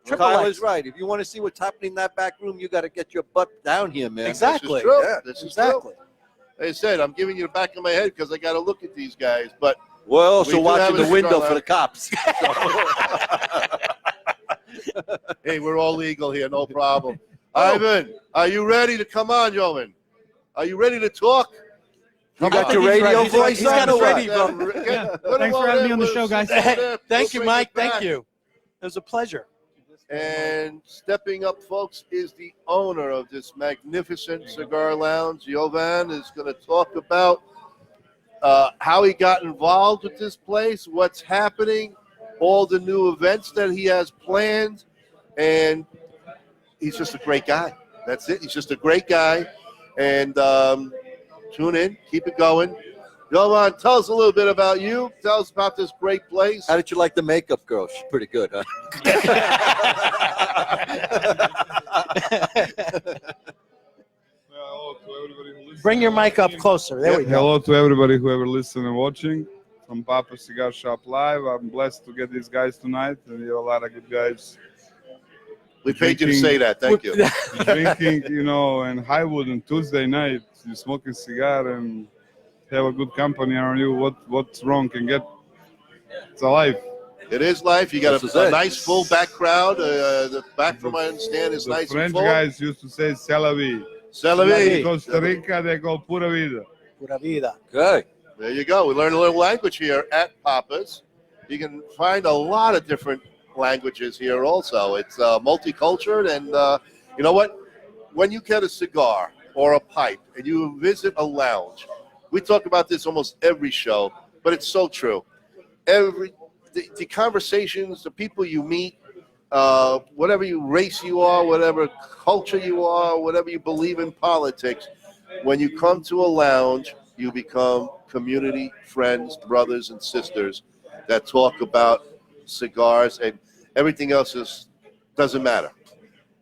Triple Kyle X. is right. If you want to see what's happening in that back room, you got to get your butt down here, man. Exactly. This is true. Yeah, This is Exactly. true. Like I said, I'm giving you the back of my head because I got to look at these guys. But We're We also do watching have the a window cigar for the cops. hey, we're all legal here, no problem. Ivan, are you ready to come on, gentlemen? Are you ready to talk? You Come got on. your He's radio ready. voice He's got on his or what? radio. Yeah. Put him Thanks for over having me there. on the We'll show, guys. sit over there. Thank you, We'll bring Mike. it back. Thank you. It was a pleasure. And stepping up, folks, is the owner of this magnificent cigar lounge. Jovan is going to talk about how he got involved with this place, what's happening, all the new events that he has planned, and he's just a great guy. That's it. He's just a great guy. And tune in. Keep it going. Jovan, tell us a little bit about you. Tell us about this great place. How did you like the makeup girl? She's pretty good, huh? Bring your mic up closer. There we go. Hello to everybody who ever listened and watching from Papa Cigar Shop Live. I'm blessed to get these guys tonight, and we have a lot of good guys We paid you to drinking- say that. Thank you. drinking, in Highwood on Tuesday night. You smoke a cigar and have a good company around you. What's wrong? Can get it's alive. It is life. You got This is a it. nice full back crowd. The back, from what I understand, is The nice French and full. guys used to say "C'est la vie." Celebi. In Costa Rica, they go "Pura vida." Pura vida. Good. There you go. We learned a little language here at Papa's. You can find a lot of different languages here also. It's multicultural, and you know what? When you get a cigar or a pipe and you visit a lounge, we talk about this almost every show, but it's so true. The conversations, the people you meet, whatever race you are, whatever culture you are, whatever you believe in politics, when you come to a lounge, you become community friends, brothers and sisters that talk about cigars, and everything else doesn't matter.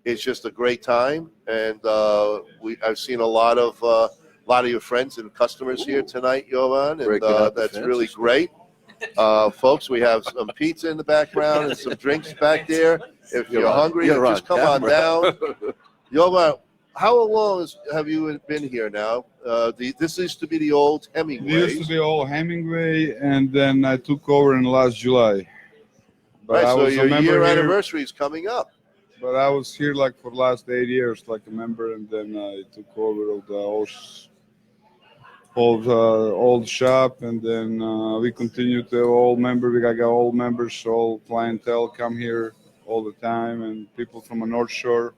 It's just a great time, and I've seen a lot of your friends and customers here tonight, Jovan, and Breaking out the that's fences. really great. Folks, we have some pizza in the background and some drinks back there. If you're hungry, You're just on come on camera. down. Jovan, how long have you been here now? This used to be the old It used to Hemingway's. be all Hemingway, and then I took over in last July. But Right, I so was a your member year here. anniversary is coming up. But I was here like for the last 8 years, like a member, and then I took over of the old shop, and then we continue to have all member. We got all members, all clientele come here all the time, and people from the North Shore.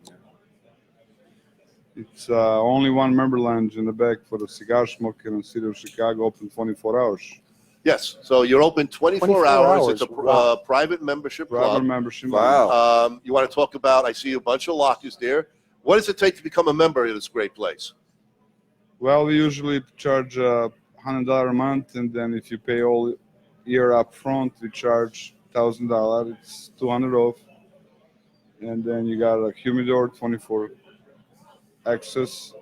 It's only one member lounge in the back for the cigar smoker in the city of Chicago, open 24 hours. Yes, so you're open 24 24 hours. It's a hours, wow. private membership Private club. membership. Wow. You want to talk about, I see a bunch of lockers there. What does it take to become a member of this great place? Well, we usually charge $100 a month, and then if you pay all year up front, we charge $1,000. It's $200 off. and then you got a humidor 24 access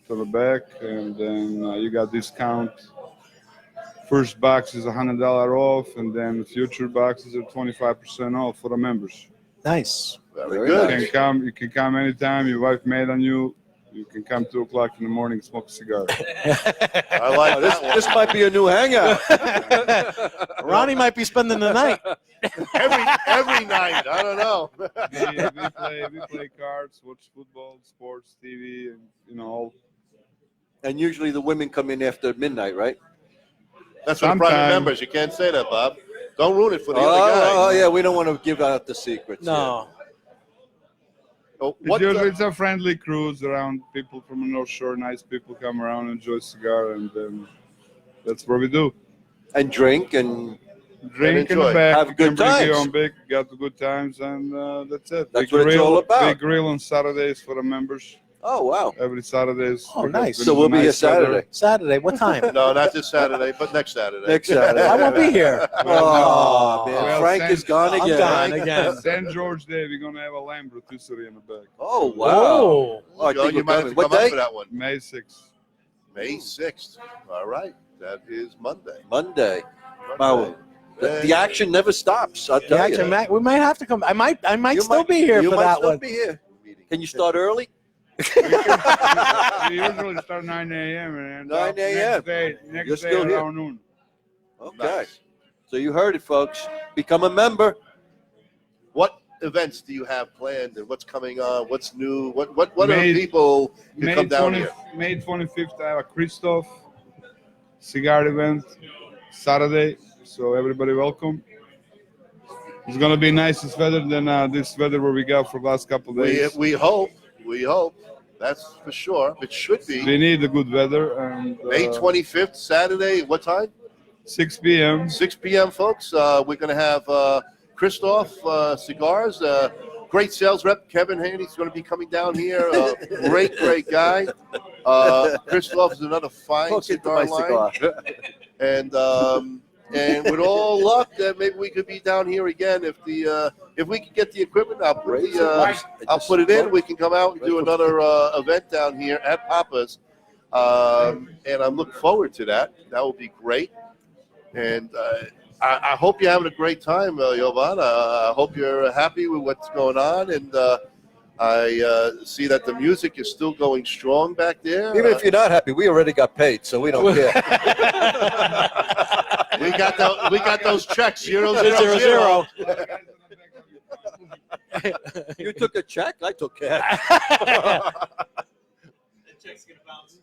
to the back, and then you got discount. First box is $100 off, and then future boxes are 25% off for the members. Nice. Very Very good. nice. You can come anytime. Your wife made on you. You can come 2:00 in the morning, smoke a cigar. I like Oh, this, that one. this might be a new hangout. Ronnie might be spending the night. every night. I don't know. we play cards, watch football, sports, TV, and all. And usually the women come in after midnight, right? That's for the private Sometime. members. You can't say that, Bob. Don't ruin it for the other guys. Oh, yeah, we don't want to give out the secrets. No. Oh, It's what usually the- it's a friendly cruise around. People from the North Shore, nice people come around, enjoy a cigar, and then that's what we do. And drink and Drink in enjoy. the back. Have you good can bring your times. own big, got the good times, and that's it. That's what it's all about. We grill on Saturdays for the members. oh, wow. Every Saturdays. Oh, because nice. when So it's we'll be here nice weather- Saturday. Saturday. What time? No, not this Saturday, but next Saturday. Next Saturday. I won't be here. Oh, man. Well, Frank thanks. is gone I'm again. gone again. St. George Day, we're gonna have a lamb rotisserie in the back. Oh, wow. Oh. Oh, I Joe, think you we're might have coming. to come What up day? for that one. May 6th. May 6th. All right. That is Monday. Monday. Monday. Wow. The action never stops, I'll The tell action you. Mac, we might have to come. I might You still be here you for might that still one. be here. Can you start early? We usually start 9 a.m. and end 9 up a.m.. Next day You're still here. around noon. Okay. Nice. So you heard it, folks. Become a member. What events do you have planned, and what's coming on? What's new? What are May- people who May, come down here? May 25th, I have a Christoph cigar event Saturday, so everybody welcome. It's gonna be nicest weather than this weather where we got for the last couple of days. We hope. That's for sure. It should be. We need the good weather. And, May 25th, Saturday. What time? 6 p.m. 6 p.m., folks. We're going to have Christoph Cigars. Great sales rep, Kevin Haney's going to be coming down here. Great guy. Christoph is another fine Hook into cigar my line. cigar. And with all luck, maybe we could be down here again if we can get the equipment. I'll put it in. We can come out and do another event down here at Papa's, and I'm looking forward to that. That will be great. And I hope you're having a great time, Jovan. I hope you're happy with what's going on, and I see that the music is still going strong back there. Even if you're not happy, we already got paid, so we don't care. We got those checks 000. You took a check, I took cash. That check's gonna bounce.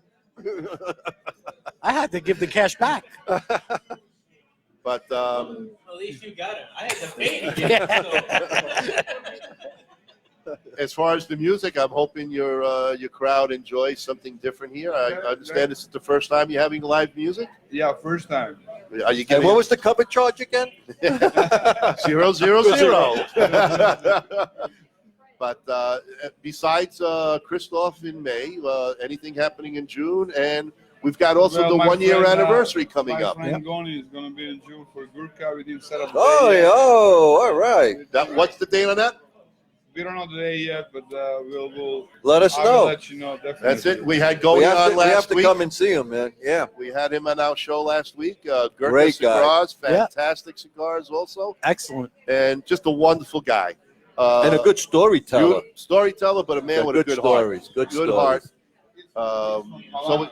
I had to give the cash back. But At least you got it. I had to pay to get it. So. as far as the music, I'm hoping your crowd enjoys something different here. I understand this is the first time you're having live music. Yeah, first time. Are you And giving what was the cover charge again? 000? But besides Christoph in May, anything happening in June, and we've got also Well, the my 1-year friend, anniversary coming My up. friend Goni is going to be in June for Gurkha. We didn't set up the Oh, day yeah. yet. Oh, all right. What's the date on that? We don't know the day yet, but we'll Let us I will know. let you know, definitely. That's it. We had We Goni have on to, we have last to week. come and see him, man. Yeah. We had him on our show last week. Gurkha Great guy. Cigars, Yeah. fantastic cigars also, Excellent. and just a wonderful guy. And a good storyteller. Storyteller, but a man Yeah, with a good heart. stories. Good stories. Heart. So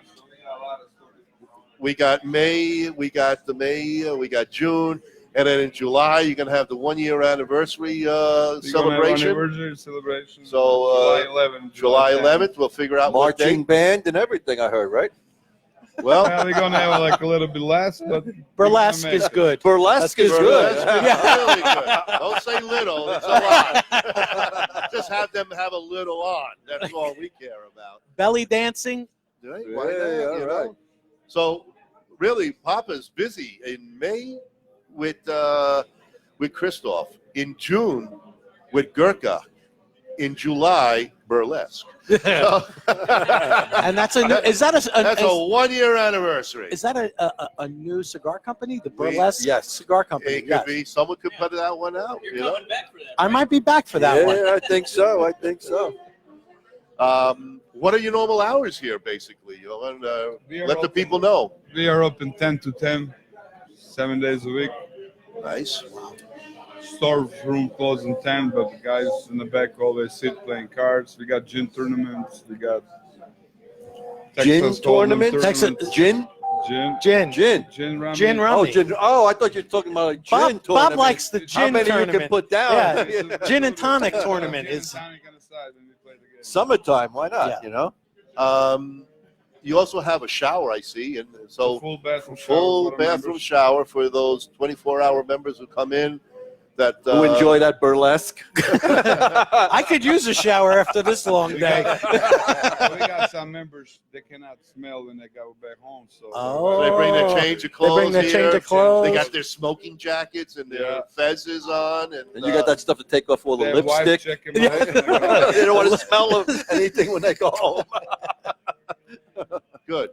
we got May, we got we got June, and then in July you're gonna have the 1-year anniversary We're gonna have celebration. anniversary celebration. So, July 11th. July 10th. 11th, we'll figure out what Marching date. band and everything, I heard, right? Well, Well, we're gonna have like a little bit less, but Burlesque we're gonna is make it. good. Burlesque is good. that's really good. Don't say little; it's a lot. Just have them have a little on. That's all we care about. Belly dancing. Right? Yeah, Why not, all you right. know? So, really, Papa's busy in May with Christoph, in June with Gurkha, in July burlesque. And that's a new, is that That's a 1-year anniversary. is that a new cigar company? The Burlesque Yes. Cigar Company. It could Yes. be. Someone could put that one out. You're You know? coming back for that. I might be back for that one. Yeah, I think so. What are your normal hours here, basically? You know, and, We are let the open. people know. We are open 10 to 10, 7 days a week. Nice. Store room closed in 10, but the guys in the back always sit playing cards. We got gin tournaments. We got Gin Texas Hold'em tournament? tournaments. Gin? Gin. Gin Rummy. Gin Rummy. Oh, gin. Oh, I thought you were talking about a gin Bob tournament. likes the How gin many you tournament. can put down? Yeah. Gin and tonic tournament Gin and is. tonic on the side when we play the game. Summertime, why not? Yeah. You know? You also have a shower, I see, and so Full bathroom shower. full for our bathroom members. shower for those 24-hour members who come in. That Who enjoy that burlesque? I could use a shower after this long We day. got some members that cannot smell when they go back home. So Oh. They bring their change of They clothes. bring their here. change of clothes. They got their smoking jackets and their Yeah. fezzes on, and And you got that stuff to take off all the their wife lipstick. check 'em out. They don't want to smell of anything when they go home. Good.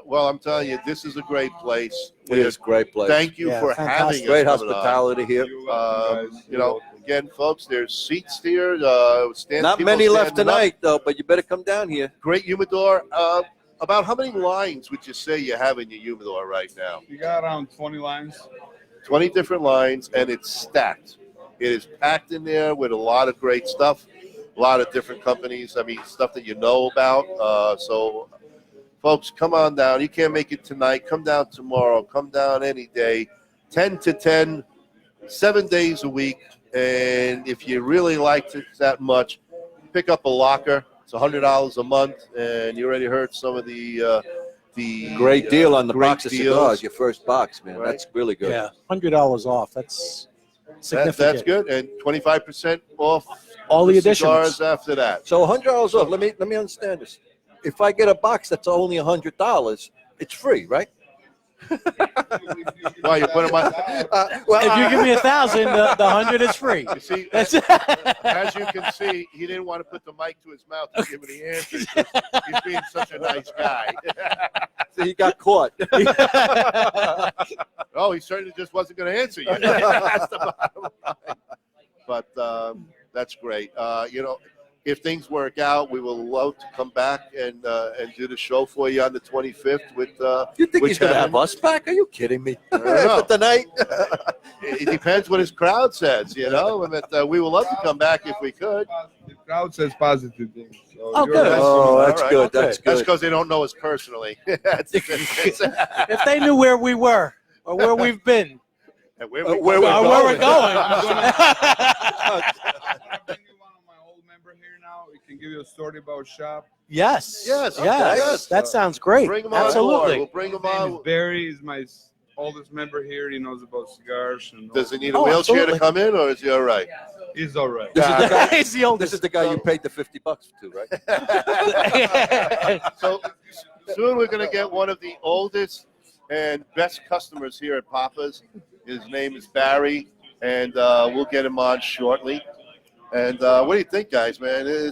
Well, I'm telling you, this is a great place. It is a great place. Thank you Yeah, for fantastic. having us. Great coming on. hospitality here. You're welcome, guys. You know, again, folks, there's seats here. Not many left tonight, though, but you better come down here. Great humidor. About how many lines would you say you have in your humidor right now? We got around 20 lines. 20 different lines, and it's stacked. It is packed in there with a lot of great stuff, a lot of different companies. I mean, stuff that you know about. So, folks, come on down. You can't make it tonight. Come down tomorrow. Come down any day. 10 to 10, 7 days a week. And if you really like it that much, pick up a locker. It's $100 a month, and you already heard some of the Great deal on the great box of deals. cigars, your first box, man. Right. That's really good. Yeah, $100 off. That's significant. That's good, and 25% off All the additions. cigars after that. So $100 off. Let me understand this. If I get a box that's only $100, it's free, right? Why you put them on? If you give me 1,000, the 100 is free. You see, That's as you can see, he didn't want to put the mic to his mouth to give me the answer. He's being such a nice guy. So he got caught. Oh, he certainly just wasn't going to answer you. That's the bottom line. But that's great. You know, if things work out, we will love to come back and do the show for you on the 25th with. You think with he's going to Kevin. have us back? Are you kidding me? I don't know. For tonight? It depends what his crowd says, you know. But we would love to come back if we could. The crowd says positive things. So Oh, you're good. right. Oh, that's All right. good. That's That's good. because they don't know us personally. if they knew where we were or where we've been, And where Where we we're go. where we're going. going. I'm gonna bring you one of my old member here now. We can give you a story about shop. Yes. Yes, okay, Yes. yes. That sounds great. Bring him on board. Absolutely. We'll bring him His name is on. Barry. He's my oldest member here. He knows about cigars. And Does he need a Oh, wheelchair absolutely. to come in, or is he all right? He's all right. This is the guy. He's the oldest. This is the guy you paid the $50 to, right? So soon we're going to get one of the oldest and best customers here at Papa's. His name is Barry, and we'll get him on shortly. And what do you think, guys, man? I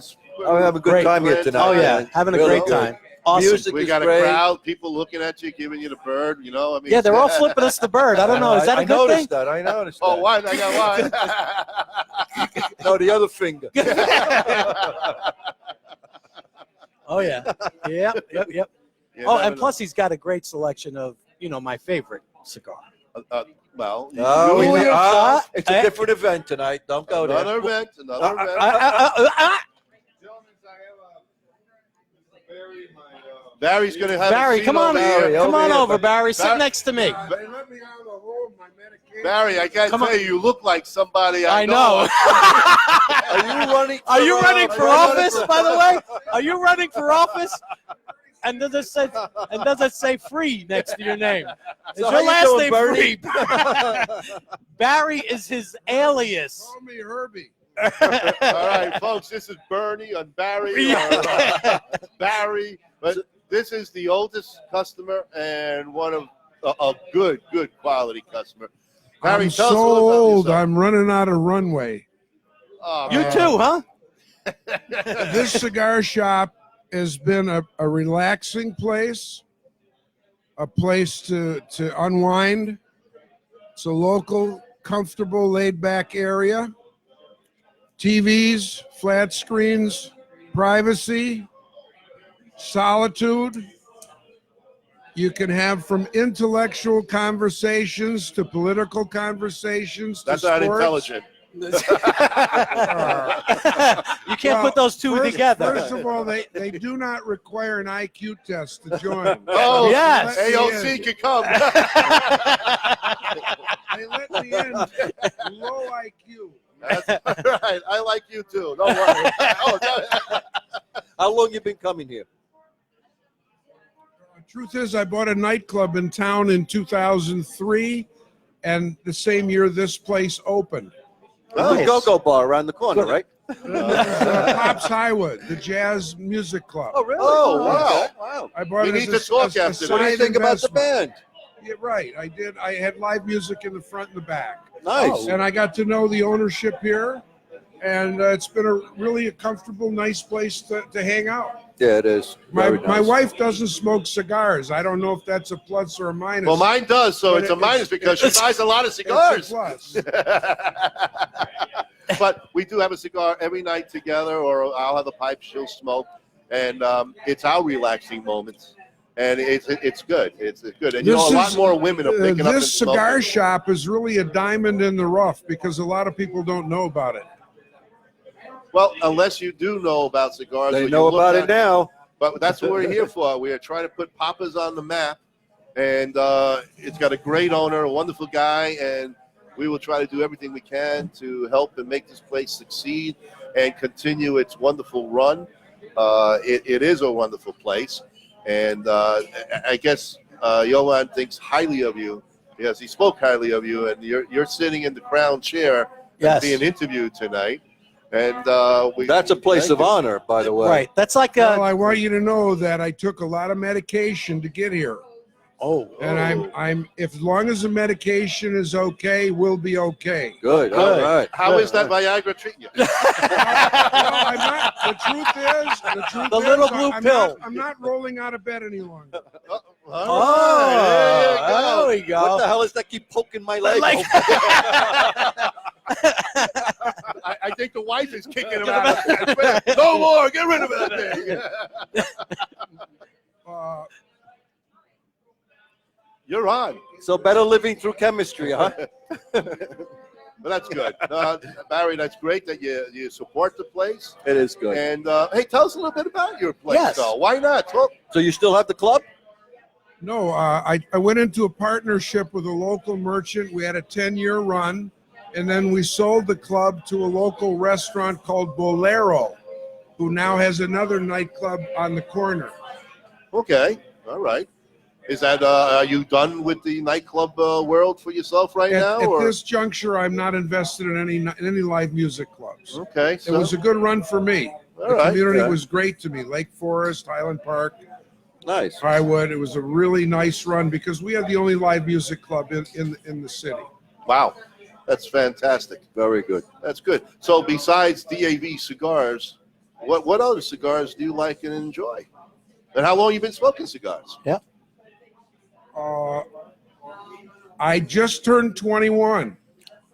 have a good Great. time here tonight. Oh, yeah. man. Having a Really great good. time. Awesome. Music We is got a great. crowd, people looking at you, giving you the bird, you know? I mean, Yeah, they're all flipping us the bird. I don't know. Is that a I good noticed thing? that. I noticed Oh, that. one. I got one. No, the other finger. Oh, yeah. Yep. You Oh, never and plus he's got a great selection of, my favorite cigar. know. Well, No, you- it's a different event tonight. Don't go there. another event, another event. Gentlemen, I have Barry, my. Barry's going to have a Barry, seat come on, over here. Barry, come on over over, here. Barry. Sit Bar- next to me. They let me out of the hole, my medication. Barry, I got to Come on. tell you look like somebody I I know. Are you running? Are you running for office, for- by the way? Are you running for office? And does it say free next to your name? Is So your how last you name doing, Free? Barry is his alias. Call me Herbie. All right, folks, this is Bernie and Barry. Barry, but this is the oldest customer and one of a good quality customer. Barry, I'm tell us so a little about old. yourself. I'm running out of runway. Oh, You man. too, huh? This cigar shop has been a relaxing place, a place to unwind. It's a local, comfortable, laid-back area. TVs, flat screens, privacy, solitude. You can have from intellectual conversations to political conversations to That's not sports. intelligent. You can't put those two together. First of all, they do not require an IQ test to join. Oh, Yes. They let me AOC in. can come. They let me in low IQ. That's right. I like you too. Don't worry. Oh, no. How long you been coming here? Truth is, I bought a nightclub in town in 2003, and the same year this place opened. The go-go bar around the corner, right? Pop's Highwood, the jazz music club. Oh, really? Oh, wow. Okay. Wow. I bought We it need as to talk after this. What do you side think about the investment. band? Yeah, right. I did. I had live music in the front and the back. Nice. And I got to know the ownership here, and it's been really a comfortable, nice place to hang out. Yeah, it is. My Very nice. wife doesn't smoke cigars. I don't know if that's a plus or a minus. Well, mine does, so But it's a minus because she buys a lot of It's a cigars. plus. But we do have a cigar every night together, or I'll have a pipe, she'll smoke, and it's our relaxing moments. And it's good. It's good. And you know, a lot more women are picking up and This cigar smoking. shop is really a diamond in the rough because a lot of people don't know about it. Well, unless you do know about cigars. They or you know look about at it now. But that's what we're here for. We are trying to put Papa's on the map, and it's got a great owner, a wonderful guy, and we will try to do everything we can to help and make this place succeed and continue its wonderful run. It is a wonderful place, and I guess Johan thinks highly of you. Yes, he spoke highly of you, and you're sitting in the crown chair Yes. being interviewed tonight. And That's a place of honor, by the way. Right. That's like Well, I want you to know that I took a lot of medication to get here. And I'm as long as the medication is okay, we'll be okay. Good. All right. How is that Viagra treating you? No, I'm not. The truth is, The little blue I'm pill. I'm not rolling out of bed any longer. Oh, there we go. What the hell is that? Keep poking my leg. Like- I think the wife is kicking him out. No more. Get rid of that thing. You're on. So better living through chemistry, huh? But that's good. Barry, that's great that you support the place. It is good. And hey, tell us a little bit about your place, Yes. though. Why not? Talk. So you still have the club? No, I went into a partnership with a local merchant. We had a 10-year run, and then we sold the club to a local restaurant called Bolero, who now has another nightclub on the corner. Okay. All right. Is that are you done with the nightclub world for yourself right now? At Or? this juncture, I'm not invested in any live music clubs. Okay. It was a good run for me. All The right. community yeah. was great to me. Lake Forest, Highland Park, Nice. Highwood. It was a really nice run because we had the only live music club in the city. Wow. That's fantastic. Very good. That's good. So besides DAV cigars, what other cigars do you like and enjoy? And how long you been smoking cigars? I just turned 21.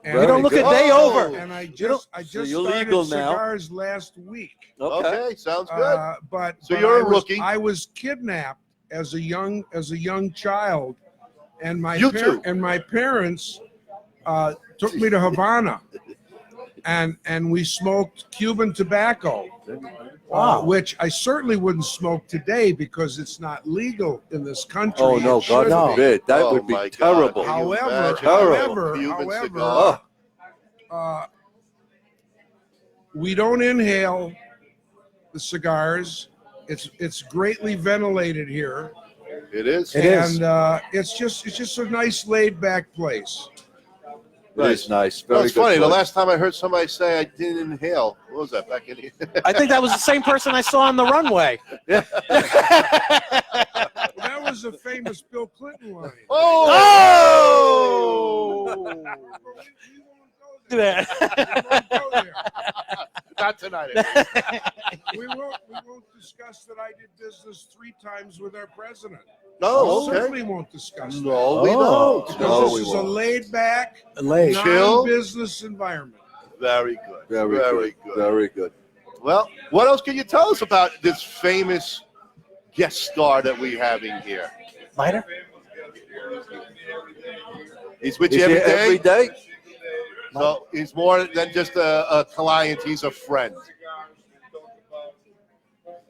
And You don't look good. a day Oh. over. And I don't- just so you're started legal now. cigars last week. Okay. Sounds good. But So but you're I a was- rookie. I was kidnapped as a young child, and my You too. and my parents took me to Havana, and we smoked Cuban tobacco. Wow. Which I certainly wouldn't smoke today because it's not legal in this country. Oh, no. It God should No. be. forbid. That Oh, would be my God. terrible. Can you However, imagine? however, Cuban cigar. Oh. we don't inhale the cigars. It's greatly ventilated here, It is. It is. and it's just a nice laid back place. It is nice. No, Very it's good. funny. The place. last time I heard somebody say I didn't inhale, what was that back in here? I think that was the same person I saw on the runway. Well, that was a famous Bill Clinton line. Oh! Oh! We won't go there. We won't go there. Not tonight. We won't discuss that I did business 3 times with our president. No, We okay. certainly won't discuss that. No, we don't. Because No, this we is a won't. laid-back, Chill. non-business environment. Very good. Very good. Very good. Well, what else can you tell us about this famous guest star that we have in here? Lighter? He's with Is you he every day? every day? So he's more than just a client. He's a friend.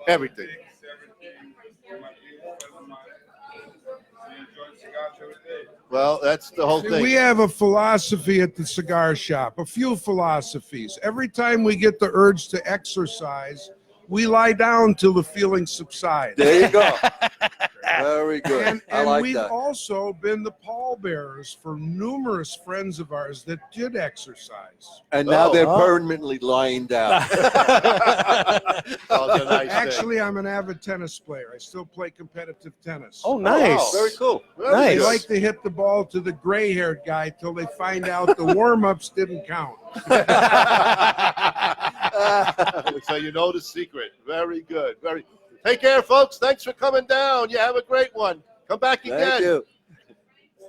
Everything. Well, that's the whole See, thing. we have a philosophy at the cigar shop, a few philosophies. Every time we get the urge to exercise, we lie down till the feeling subsides. There you go. Very good. And I like we've that. also been the pallbearers for numerous friends of ours that did exercise. And now they're Oh. permanently lying down. Oh, it's a nice thing. Actually, I'm an avid tennis player. I still play competitive tennis. Oh, nice. Very cool. Very Nice. They good. like to hit the ball to the gray-haired guy till they find out the warm-ups didn't count. So you know the secret. Very good. Very. Take care, folks. Thanks for coming down. You have a great one. Come back again. Thank you.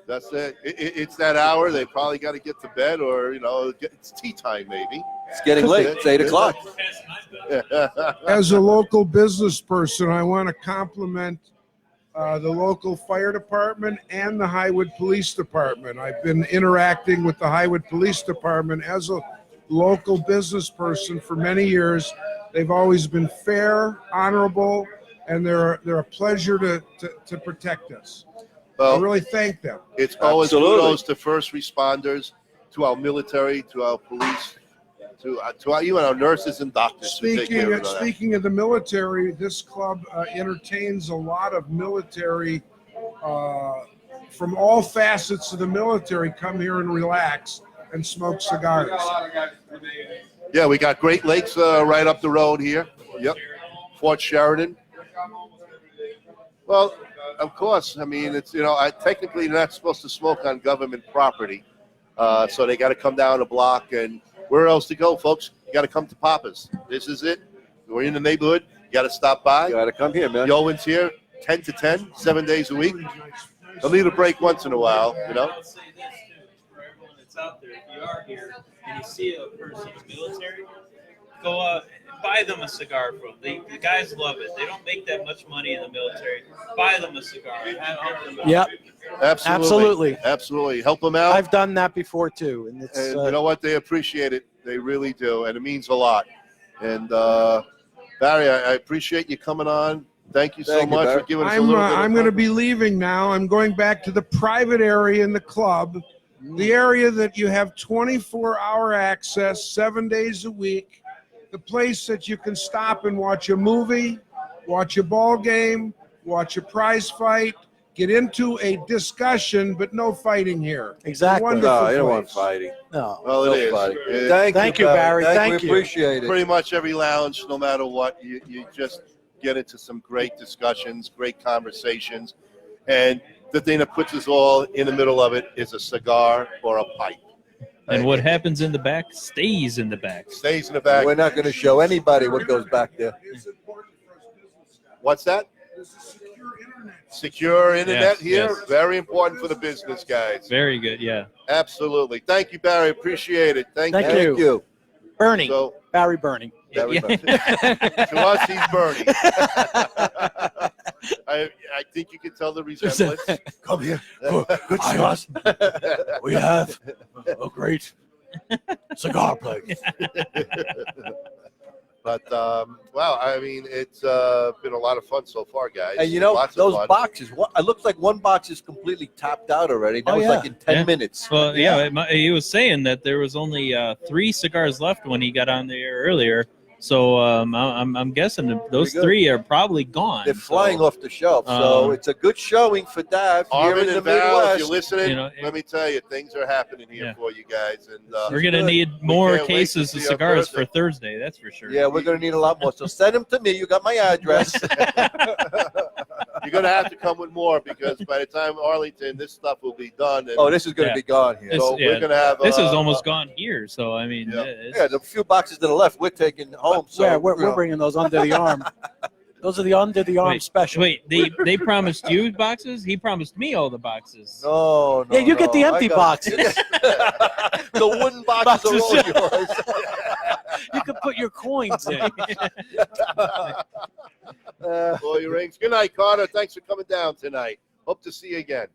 That's it. It's that hour. They probably got to get to bed, or it's tea time maybe. It's getting late. It's 8 o'clock. As a local business person, I want to compliment the local fire department and the Highwood Police Department. I've been interacting with the Highwood Police Department as a local business person for many years. They've always been fair, honorable, and they're a pleasure to protect us. I Well, really thank them. it's always Absolutely. kudos to first responders, to our military, to our police, to even our nurses and doctors. who take care of that. Speaking of the military, this club entertains a lot of military from all facets of the military. Come here and relax and smoke cigars. Yeah, we got Great Lakes right up the road here. Yep, Fort Sheridan. Well, of course. I mean, it's technically they're not supposed to smoke on government property, so they got to come down the block. And where else to go, folks? You got to come to Papa's. This is it. We're in the neighborhood. You got to stop by. You got to come here, man. Yolin's here, 10 to 10, 7 days a week. They'll need a break once in a while, I'll say this too, for everyone that's out there, if you are here and you see a person in the military, go out and buy them a cigar from them. The guys love it. They don't make that much money in the military. Buy them a cigar. Help them out. Yep. Absolutely. Absolutely. Help them out. I've done that before too, and it's And you know what? They appreciate it. They really do. And it means a lot. And Barry, I appreciate you coming on. Thank you so Thank you, much Barry. for giving us a I'm little bit of going to be leaving now. I'm going back to the private area in the club, the area that you have 24-hour access, 7 days a week, the place that you can stop and watch a movie, watch a ball game, watch a prize fight, get into a discussion, but no fighting here. exactly. Wonderful No, you don't want place. fighting. No. Well, it is. Fighting. It- Thank you, Barry. Thank We you. appreciate it. pretty much every lounge, no matter what, you just get into some great discussions, great conversations. And the thing that puts us all in the middle of it is a cigar or a pipe. And what happens in the back stays in the back. Stays in the back. We're not going to show anybody what goes back there. It's important for us business guys. What's that? There's a secure internet. Secure internet Yes, here. yes. Very important for the business guys. Very good, yeah. Absolutely. Thank you, Barry. Appreciate it. Thank Thank you. Thank you. Bernie. So Barry Bernie. Barry Bernie. to us, he's Bernie. I think you can tell the resemblance. Come here. Good sauce. We have a great cigar place. But wow, I mean, it's been a lot of fun so far, guys. And you know, Lots of those fun. boxes, it looks like one box is completely tapped out already. That Oh, was yeah. like in 10 Yeah. minutes. Well, yeah, he was saying that there was only 3 cigars left when he got on the air earlier. So I'm guessing that those Pretty good. 3 are probably gone. They're flying so, off the shelf. So it's a good showing for Dav here Armin in the and Val, if Midwest. you're listening, You know, let me tell you, things are happening here Yeah. for you guys. And We're going to good. need more can't wait to cases see of our cigars Thursday. for Thursday, that's for sure. Yeah, we're going to need a lot more. So send them to me. You got my address. You're going to have to come with more because by the time Arlington, this stuff will be done. And Oh, this is going to Yeah. be gone here. so we're going to have. This is almost gone here. So I mean, Yeah. it's- Yeah, the few boxes to the left we're taking home. So we're bringing those under the arm. Those are the under the arm special. Wait, they promised you boxes. He promised me all the boxes. No, Yeah, you get the no, empty I got- boxes. The wooden boxes are all yours. You can put your coins in. All your rings. Good night, Carter. Thanks for coming down tonight. Hope to see you again.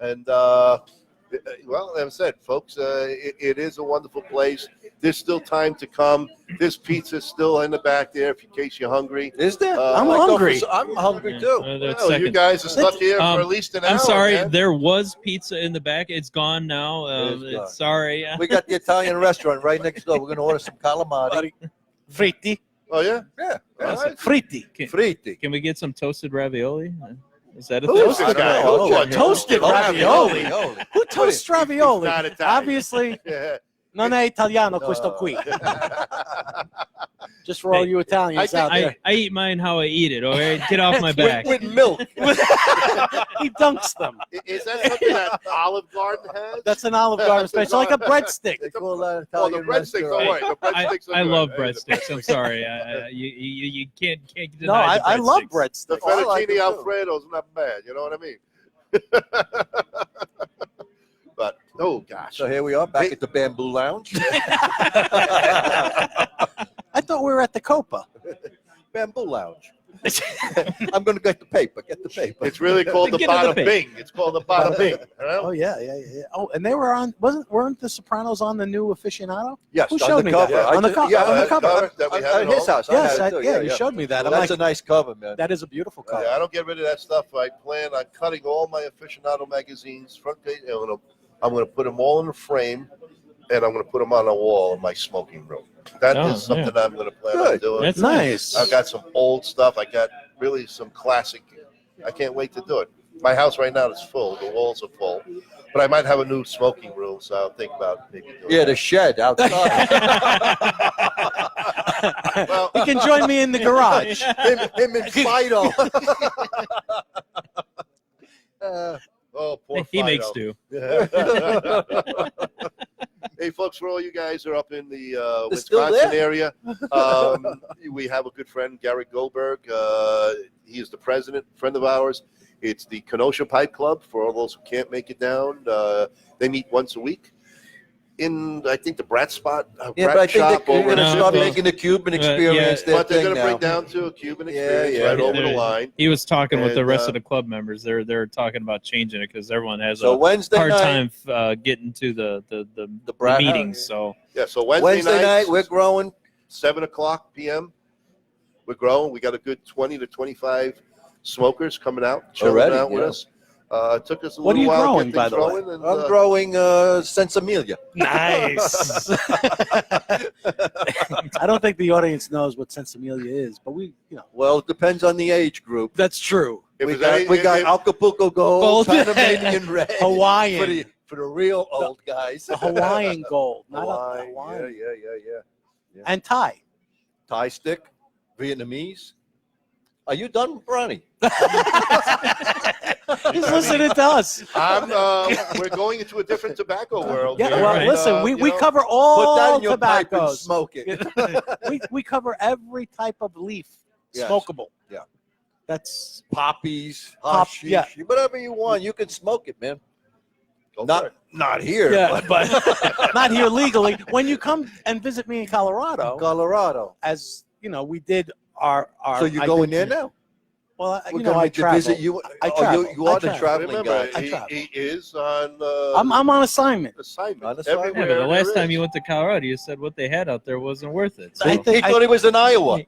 And well, as I said, folks, it is a wonderful place. There's still time to come. This pizza's still in the back there, in case you're hungry. Is there? I'm I go for hungry. I'm hungry too. That's Well, you second. guys are stuck here for at least an hour. I'm sorry. man. There was pizza in the back. It's gone now. It is gone. Sorry. We got the Italian restaurant right next door. We're going to order some calamari. Fritti. Oh yeah. Yeah. All right. Fritti. Fritti. Can we get some toasted ravioli? Is that a Who thing? is this guy? I don't Who know. wants Toasted ravioli. Who toasts He's ravioli? not Italian. Obviously, Yeah. non è italiano No. questo qui. Just for all you Italians out there. I eat mine how I eat it. All right, get off my back. With milk. He dunks them. Is that something that Olive Garden has? That's an Olive Garden special, like a breadstick. They call that Oh, the Italian breadsticks. restaurant. All right, the breadsticks. I are love good. breadsticks. I'm sorry. You can't No, deny the I love breadsticks. breadsticks. The Oh, I like fettuccine them too. Alfredo's not bad. You know what I mean? But oh gosh. So here we are back at the Bamboo Lounge. I thought we were at the Copa. Bamboo Lounge. I'm going to get the paper. Get the paper. It's really called the Get on the Bada Bing. It's called the Bada Bing. Oh yeah. Oh, and they were on. Weren't the Sopranos on the new Aficionado? Yes, Who on showed the me cover. that? I On the did- cover. yeah, On the that cover. cover that we have At at his home. house. I Yes, had it too. yeah, you showed me that. I'm That's like, a nice cover, man. that is a beautiful cover. Yeah, I don't get rid of that stuff. I plan on cutting all my aficionado magazines, front page. I'm gonna put them all in a frame, and I'm gonna put them on a wall in my smoking room. That is something I'm gonna plan on Good. doing. That's Nice. I've got some old stuff. I got really some classic. I can't wait to do it. My house right now is full. The walls are full. But I might have a new smoking room, so I'll think about maybe doing Yeah, the that. shed outside. Well, You can join me in the garage. him and Fido. oh, poor He makes Fido. do. Hey, folks, for all you guys are up in the They're still Wisconsin there? area, we have a good friend, Gary Goldberg. He is the president, friend of ours. It's the Kenosha Pipe Club for all those who can't make it down. They meet once a week in, I think, the Brat Spot. Yeah, Brat but I think shop they're over going to in start Smithfield. making the Cuban Yeah. experience their But they're thing going to now. bring down to a Cuban Yeah, experience yeah. right over the They're- line. He was talking with the And, rest of the club members. They're talking about changing it because everyone has So a Wednesday hard night, time getting to the Brat meetings. House. So Yeah, so Wednesday night we're growing. 7:00 p.m. We're growing. We got a good 20 to 25 smokers coming out, chilling Already, out with yeah. us. It took us a What are little you while growing, to get by things the way? rolling. And, I'm growing Sensimilia. Nice. I don't think the audience knows what Sensimilia is, but Well, it depends on the age group. that's true. if We it's got, any- we got if- Acapulco Gold. Gold, Panamanian Red, Hawaiian. for the real old guys. A Hawaiian gold, not a Hawaiian, Hawaiian. yeah. And Thai. Thai stick, Vietnamese. Are you done, Ronnie? He's listening to us. we're going into a different tobacco world. Yeah, here, well, and, listen, we you know, cover Put that all in your pipe and tobaccos. smoke it. we cover every type of leaf, Yes. smokable. Yeah. That's Poppies, Pop- hashish, yeah. whatever you want. You can smoke it, man. go for Not it. not here, yeah, but not here legally. When you come and visit me in Colorado, Colorado. as you know, we did our. So you I going did- there now? Well, We're you know, gonna I need to travel. visit you. I Oh, travel. you are I the travel. traveling Remember, guy. I travel. he is on I'm on assignment. assignment. On assignment. yeah, Everywhere but the last there time is. you went to Colorado, you said what they had out there wasn't worth it. So. I He think thought he was in Iowa.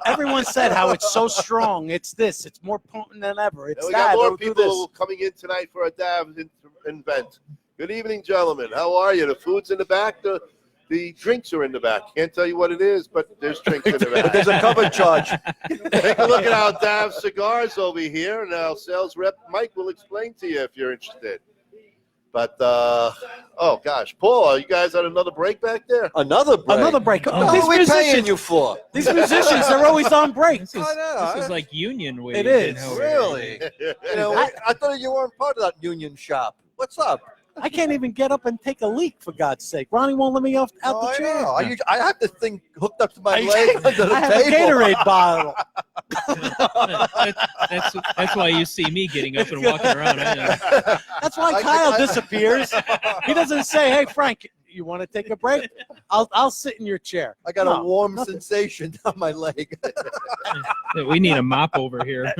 everyone said how it's so strong. It's this. It's more potent than ever. It's And we that. got more It'll do this. people coming in tonight for a DAV event. Good evening, gentlemen. How are you? The food's in the back. The drinks are in the back. Can't tell you what it is, but there's drinks in the But back. there's a cover charge. Take a look at our DAV cigars over here, and our sales rep Mike will explain to you if you're interested. But oh gosh, Paul, are you guys on another break back there? Another break. Another break. What These are we paying musicians, you for? these musicians, they're always on break. This is, I know. this is like union wage. It is. in Howard. Really? You know, I thought you weren't part of that union shop. What's up? I can't even get up and take a leak, for God's sake. Ronnie won't let me out Oh, the I chair. know. I have this thing hooked up to my leg under the I have table. a Gatorade bottle. That's why you see me getting up and walking around. I know. That's why Kyle disappears. He doesn't say, "Hey, Frank, you want to take a break? I'll sit in your chair." I got No, a warm nothing. sensation down my leg. We need a mop over here.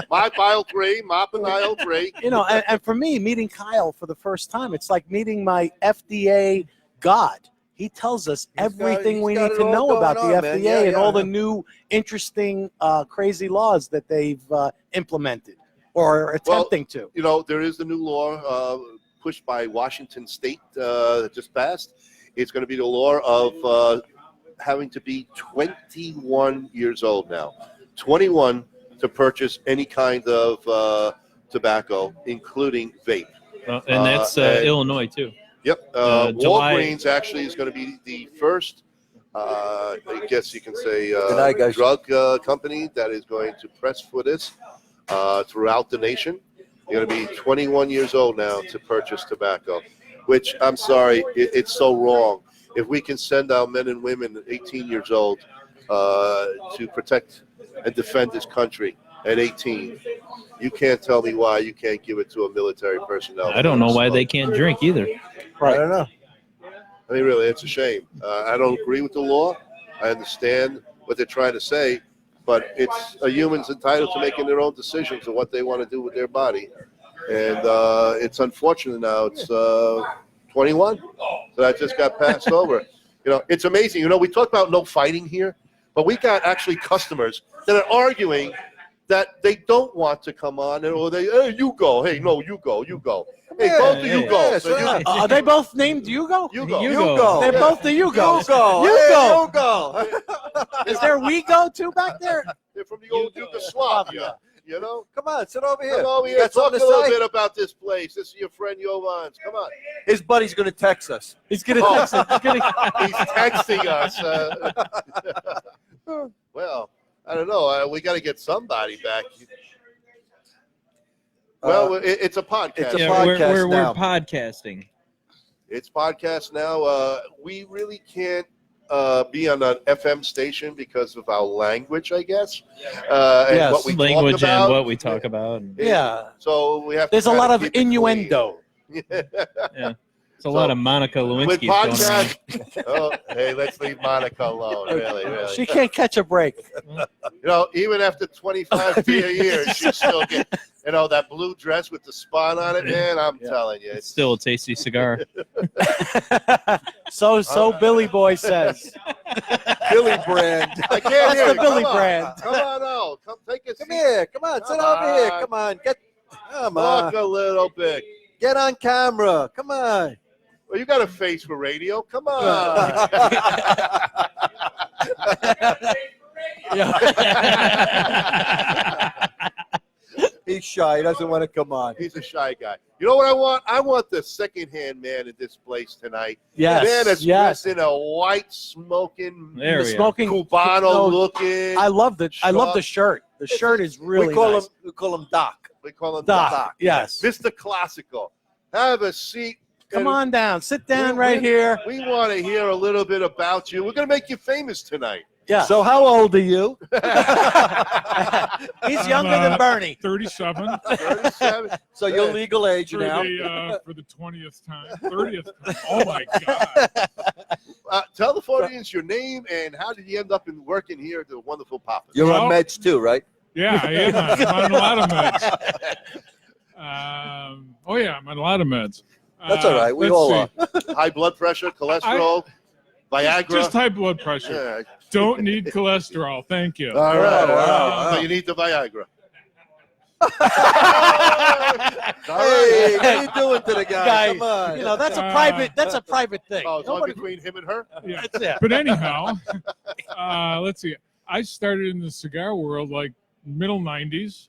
Mop aisle 3, mop in aisle 3. You know, and for me, meeting Kyle for the first time, it's like meeting my FDA God. He tells us everything we he's got need it to all know going about the on, FDA man. Yeah, and yeah, all the yeah. new, interesting, crazy laws that they've implemented or are attempting to. You know, there is the new law pushed by Washington State that just passed. It's going to be the law of having to be 21 years old now. 21 to purchase any kind of tobacco, including vape. And that's and- Illinois too. Yep. July- Walgreens actually is going to be the first, I guess you can say, Good night, guys. drug company that is going to press for this throughout the nation. You're going to be 21 years old now to purchase tobacco, which I'm sorry, it's so wrong. If we can send our men and women 18 years old to protect and defend this country at 18, you can't tell me why you can't give it to a military personnel. I don't know why they can't drink either. I don't know. I mean, really, it's a shame. I don't agree with the law. I understand what they're trying to say, but it's a human's entitled to making their own decisions of what they want to do with their body. And it's unfortunate now. It's 21, so that just got passed over. You know, it's amazing. You know, we talk about no fighting here, but we got actually customers that are arguing that they don't want to come on, or they, hey, you go. Hey, no, you go. Hey, both of you go. Yeah, So you, Are they both named Hugo? you go. You You go. go. They're both the Hugos. You go. You Hey, go. you go. Is there We Go too back there? They're from the old Yugoslavia. You know? Come on, sit over here. Come over You here. got Talk a something to little say? bit about this place. This is your friend Jovan's. Come on. His buddy's going to text us. He's gonna Oh. text it. He's texting us. Well, I don't know. We got to get somebody back. Well, it's a podcast. it's a Yeah, podcast we're now. podcasting. It's podcast now. We really can't be on an FM station because of our language, I guess. And Yes, what we Language talk about. and what we talk about. And, Yeah. So we have. There's to a lot kinda of keep it clean. innuendo. yeah. It's a lot of Monica With Lewinsky's going around. podcast. Oh, hey, let's leave Monica alone. Really, really. She can't catch a break. You know, even after 25 years, she still get, you know, that blue dress with the spot on it, man. I'm telling you, It's still a tasty cigar. So Billy Boy says. Billy Brand. I can't That's hear the you. Billy Come on. brand. Come on out. Come take a Come seat. here. Come on. Sit Come over here. on. Come on. Come Talk on. a little bit. Get on camera. Come on. Well, you got a face for radio. Come on. He's shy. He doesn't want to come on. He's a shy guy. You know what I want? I want the second-hand man in this place tonight. Yes. Man that's yes. dressed in a white smoking, There we are. Smoking. Cubano No, looking. I love the Sharp. shirt. The shirt is really we call nice. him. We call him Doc. We call him Doc. Yes. Mr. Classical. Have a seat. Come And on down. Sit down we- right here. We want to hear a little bit about you. We're going to make you famous tonight. Yeah. So how old are you? He's younger than Bernie. 37 37. So you're legal age for now. the 20th time. 30th time. Oh my God. Tell the audience your name and how did you end up in working here at the wonderful Papa? You're Well- on meds too, right? Yeah, I am. I'm on a lot of meds. Oh yeah, I'm on a lot of meds. That's all right. We Let's all see. are. High blood pressure, cholesterol, Viagra. Just high blood pressure. Yeah. Don't need cholesterol. Thank you. All right. wow. So you need the Viagra. Hey, what are you doing to the guy? Guy, Come on. You know, that's a private. That's a private thing. Oh, it's only Nobody. between him and her? Yeah. That's it. But anyhow, let's see. I started in the cigar world like middle 90s.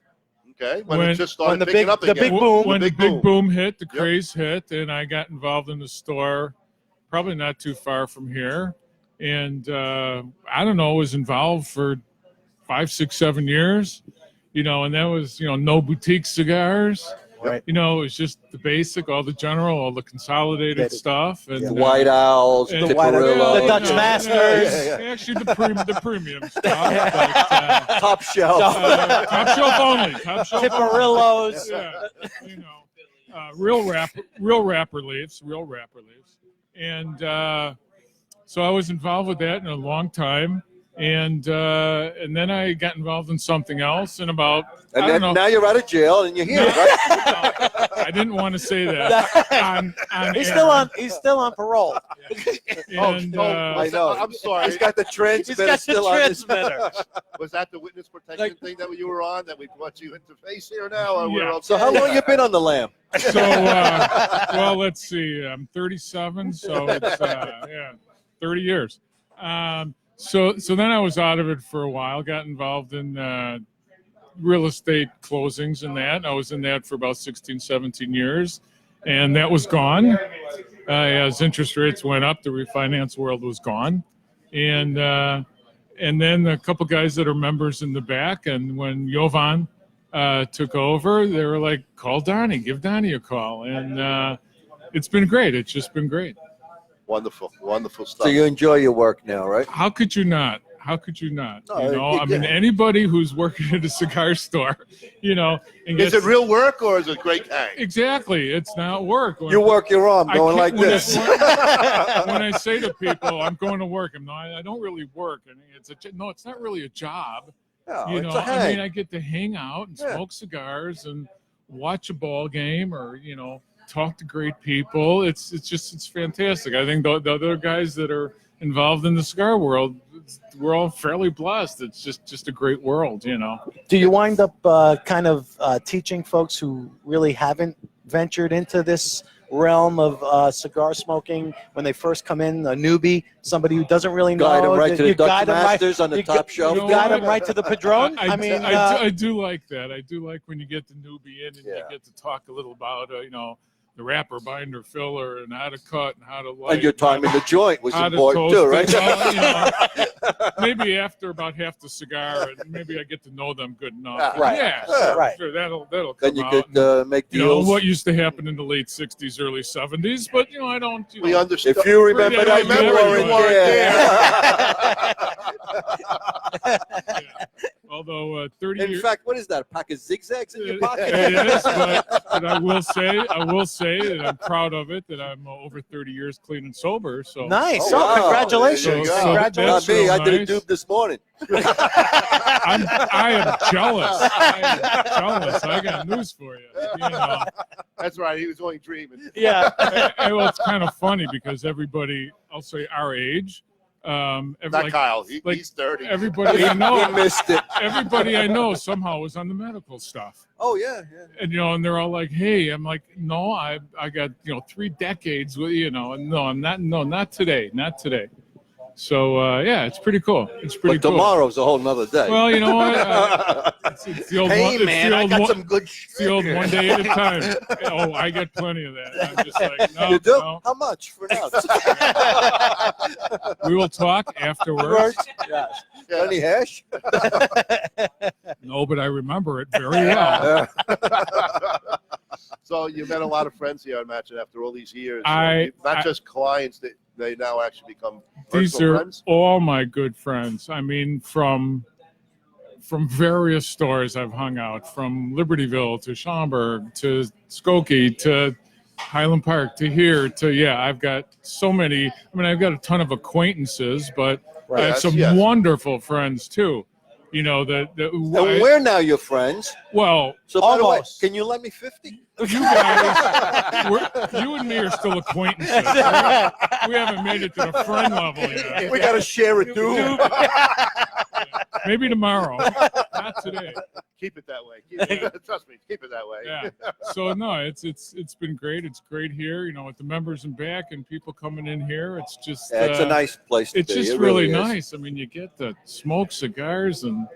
Okay, when it just started when the picking big- up the again. big boom. When the big boom hit, the Yep. craze hit, and I got involved in the store, probably not too far from here. And I don't know, was involved for 5, 6, 7 years, and that was, no boutique cigars. Right. It was just the basic, all the general, all the consolidated stuff. And The White Owls, and- the White- the Dutch you know, Masters. Actually, the premium stuff. But, top shelf. top shelf only. Top shelf only. Tipperillos. Yeah, real wrapper leaves. And so I was involved with that in a long time. And then I got involved in something else, and about And I then don't know. now you're out of jail and you're here, right? I didn't want to say that. on He's air. still on parole. And, I know. I'm sorry. He's got the He's transmitter got the still on his. transmitter. Was that the witness protection thing that you were on that we brought you into face here now? Or we're Yeah. okay? So how long you been on the lam? So, well, let's see. I'm 37, so it's 30 years. So then I was out of it for a while. Got involved in real estate closings and that. I was in that for about 16, 17 years, and that was gone. As interest rates went up, the refinance world was gone, and then a couple guys that are members in the back. And when Jovan took over, they were like, "Call Donnie, give Donnie a call," and it's been great. It's just been great. Wonderful stuff. So you enjoy your work now, right? How could you not? How could you not? No, I mean, anybody who's working at a cigar store, and Is gets, it real work or is it great hang? exactly? It's not work. You work your arm I going like can't- when I- this. when I say to people, "I'm going to work," I don't really work, and it's not really a job. No, You it's know, a hang. I mean, I get to hang out and Yeah. smoke cigars and watch a ball game, or talk to great people. It's fantastic. I think the other guys that are involved in the cigar world, we're all fairly blessed. It's just a great world, Do you wind up kind of teaching folks who really haven't ventured into this realm of cigar smoking when they first come in, a newbie, somebody who doesn't really know? Guide them right to the you Dutch guide 'em right- Masters on the you top gu- shelf. You know got what? them right to the Padron? I do like that. I do like when you get the newbie in and you Yeah. get to talk a little about the wrapper, binder, filler, and how to cut and how to light. And your time in the joint was how to important toast too, it. right? Well, maybe after about half the cigar, and maybe I get to know them good enough. Right. Yeah, Yeah. Right. Sure, that'll come Then you out. could make deals. what used to happen in the late '60s, early '70s, but I don't. We understand. If you remember Yeah, that, I you remember weren't you weren't there. Although 30 In years. fact, what is that? A pack of zigzags in your pocket? It is, but I will say that I'm proud of it. That I'm over 30 years clean and sober. So Nice. Oh, Oh, wow. congratulations. There you go. Congratulations. Not me. I did a nice. dupe this morning. I am jealous. I got news for you. That's right. He was only dreaming. Yeah. Well, it's kind of funny because everybody, I'll say our age, Not Kyle. He's 30. everybody I He know, missed it. everybody I know somehow was on the medical stuff. Oh yeah, yeah. And and they're all like, "Hey," I'm like, "No, I got 3 decades with no, I'm not. No, not today, not today." So yeah, it's pretty cool. It's pretty But cool. tomorrow's a whole nother day. Well, you know what? It's the old Hey one, it's man, the I old got one, some good it's the old shit. one day at a time. Oh, I got plenty of that. I'm just like, no, You do? no. How much for now? We will talk afterwards. Yes. Any hash? No, but I remember it very well. So you met a lot of friends here, I imagine, after all these years. I- Just clients, that they now actually become These personal are friends. all my good friends. I mean, from various stores I've hung out, from Libertyville to Schaumburg to Skokie to Highland Park to here to I've got so many. I mean, I've got a ton of acquaintances, but I have Yes, some yes. wonderful friends too. And we're now your friends. Well, So by the way, Almost. can you lend me 50? you guys, you and me are still acquaintances. Right? We haven't made it to the friend level yet. We got to share a dude. Maybe tomorrow, not today. Keep it that way. Trust me, keep it that way. Yeah. So no, it's been great. It's great here, with the members in back and people coming in here. It's just Yeah, it's a nice place to it's be. just It really is. nice. I mean, you get to smoke cigars and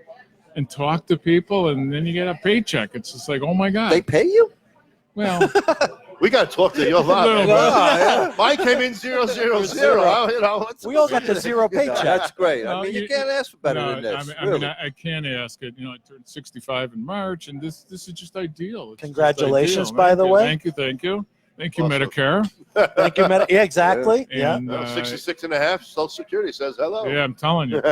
and talk to people, and then you get a paycheck. It's just like, oh my god. They pay you? Well, We got to talk to your mom. Little bit. Mine came in 000. You know, what's We all got the zero paycheck. That's great. No, I mean, you you- can't ask for better no, than this. I mean, really. I can't ask it. You know, I turned 65 in March, and this is just ideal. It's just Congratulations, ideal. by Thank the you, way. Thank you. Thank you, Awesome. Medicare. Thank you, yeah, exactly. Yeah. And, 66 and a half. Social Security says hello. yeah, I'm telling you.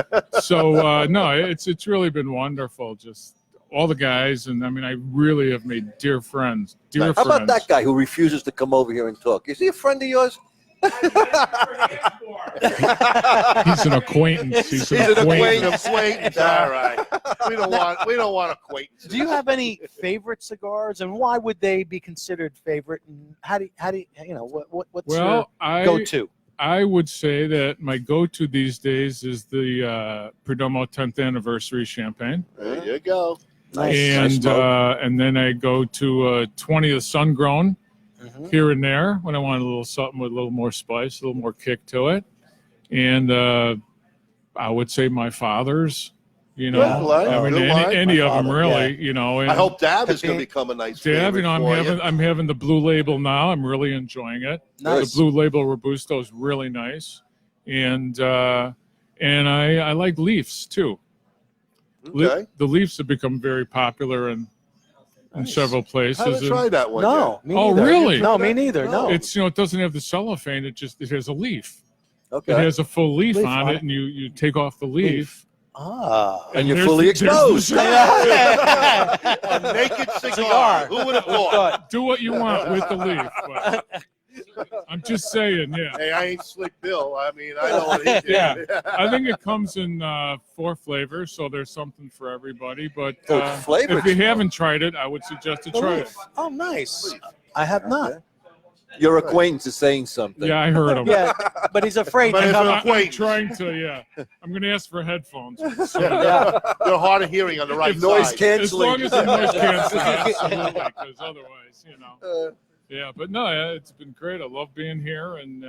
So no, it's really been wonderful. Just all the guys, and I mean, I really have made dear friends. Dear How friends. about that guy who refuses to come over here and talk? Is he a friend of yours? He's an acquaintance. He's an an acquaintance. Acquaintance. All right. We don't want acquaintance. Do you have any favorite cigars, and why would they be considered favorite? And how do you know what's Well, your go-to? I would say that my go-to these days is the Perdomo 10th anniversary champagne. There you go. And then I go to 20th sun grown Mhm. here and there when I want a little something with a little more spice, a little more kick to it. And I would say my father's, you know, Good line, I mean, good line. any My of them father, really, you know. And I hope Dab is going to become a nice Dab, favorite you know, for I'm having the blue label now. I'm really enjoying it. Nice. The blue label Robusto is really nice, and I like Leafs too. Okay. The Leafs have become very popular in several I places. haven't and tried that one No, me Oh, neither. really? No, me neither. No. It's it doesn't have the cellophane. It has a leaf. It Okay. has a full leaf, Leaf on on it, it. and you take off the leaf. Ah. And you're there's fully there's the exposed. cigar. yet. A naked cigar. Who would have thought? Do what you want with the leaf. But I'm just saying, yeah. Hey, I ain't Slick Bill. I mean, I know what he did. Yeah. I think it comes in 4 flavors, so there's something for everybody. But So it's flavored if you smoke. haven't tried it, I would suggest to try it. Oh, nice. I have not. Your acquaintance is saying something. Yeah, I heard him. Yeah, but he's afraid But to if come. an I'm acquaintance. trying to, yeah. I'm going to ask for headphones. So, Yeah. They're hard of hearing on the right Noise side. canceling. as long as the noise canceling, absolutely, because otherwise, you know. Yeah, but no, it's been great. I love being here, and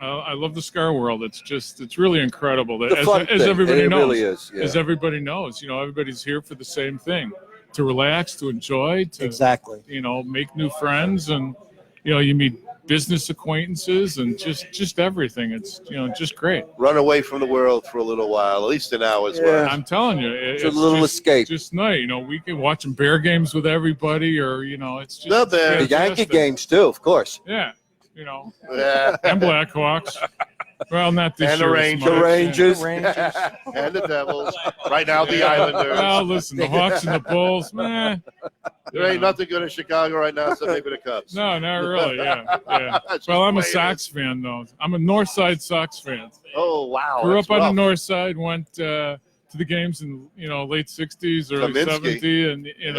I love the cigar world. It's really incredible. That, The fun as thing. everybody It knows, really is. Yeah. as everybody knows, you know, everybody's here for the same thing: to relax, to enjoy, to Exactly. you know, make new friends, and you know, you meet business acquaintances, and just everything. It's just great. Run away from the world for a little while, at least an hour's worth. I'm telling you, It's a little just, escape. Just nice. You know, we can watching bear games with everybody, or you know, it's just Not bad. The Yankee fantastic. games too, of course. Yeah, you know, Yeah. and Blackhawks. Well, not this And the year. as Rangers. much. The Rangers. The Rangers. And the Devils. Right now, the Islanders. Well, listen, the Hawks and the Bulls, man. There ain't nothing good in Chicago right now, so maybe the Cubs. No, not really. Yeah, yeah. That's Well, I'm a just the way it Sox fan, though. I'm a North Side Sox fan. is. Oh, wow. Grew that's up on the rough. North Side, went to the games in late '60s, early Kaminsky. '70s, and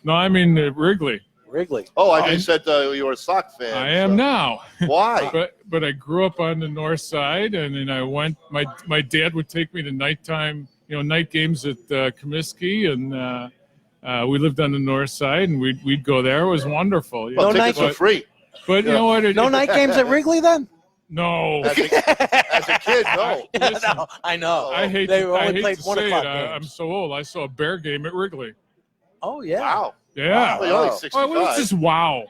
no, I mean Wrigley. Wrigley. Oh, I just said you were a Sox fan. I am so. now. Why? But I grew up on the North Side, and then I went. My dad would take me to nighttime, night games at Comiskey, and we lived on the North Side, and we'd go there. It was wonderful. Well, No tickets night- are free. But you know what? No night games at Wrigley then? No. As a kid, no. Listen, No, I know. I hate They to, only I hate played to 1 say it. o'clock I'm games. so old. I saw a Bear game at Wrigley. Oh yeah. Wow. Yeah. Well, you're only Wow. 65. Oh, what's this? Wow.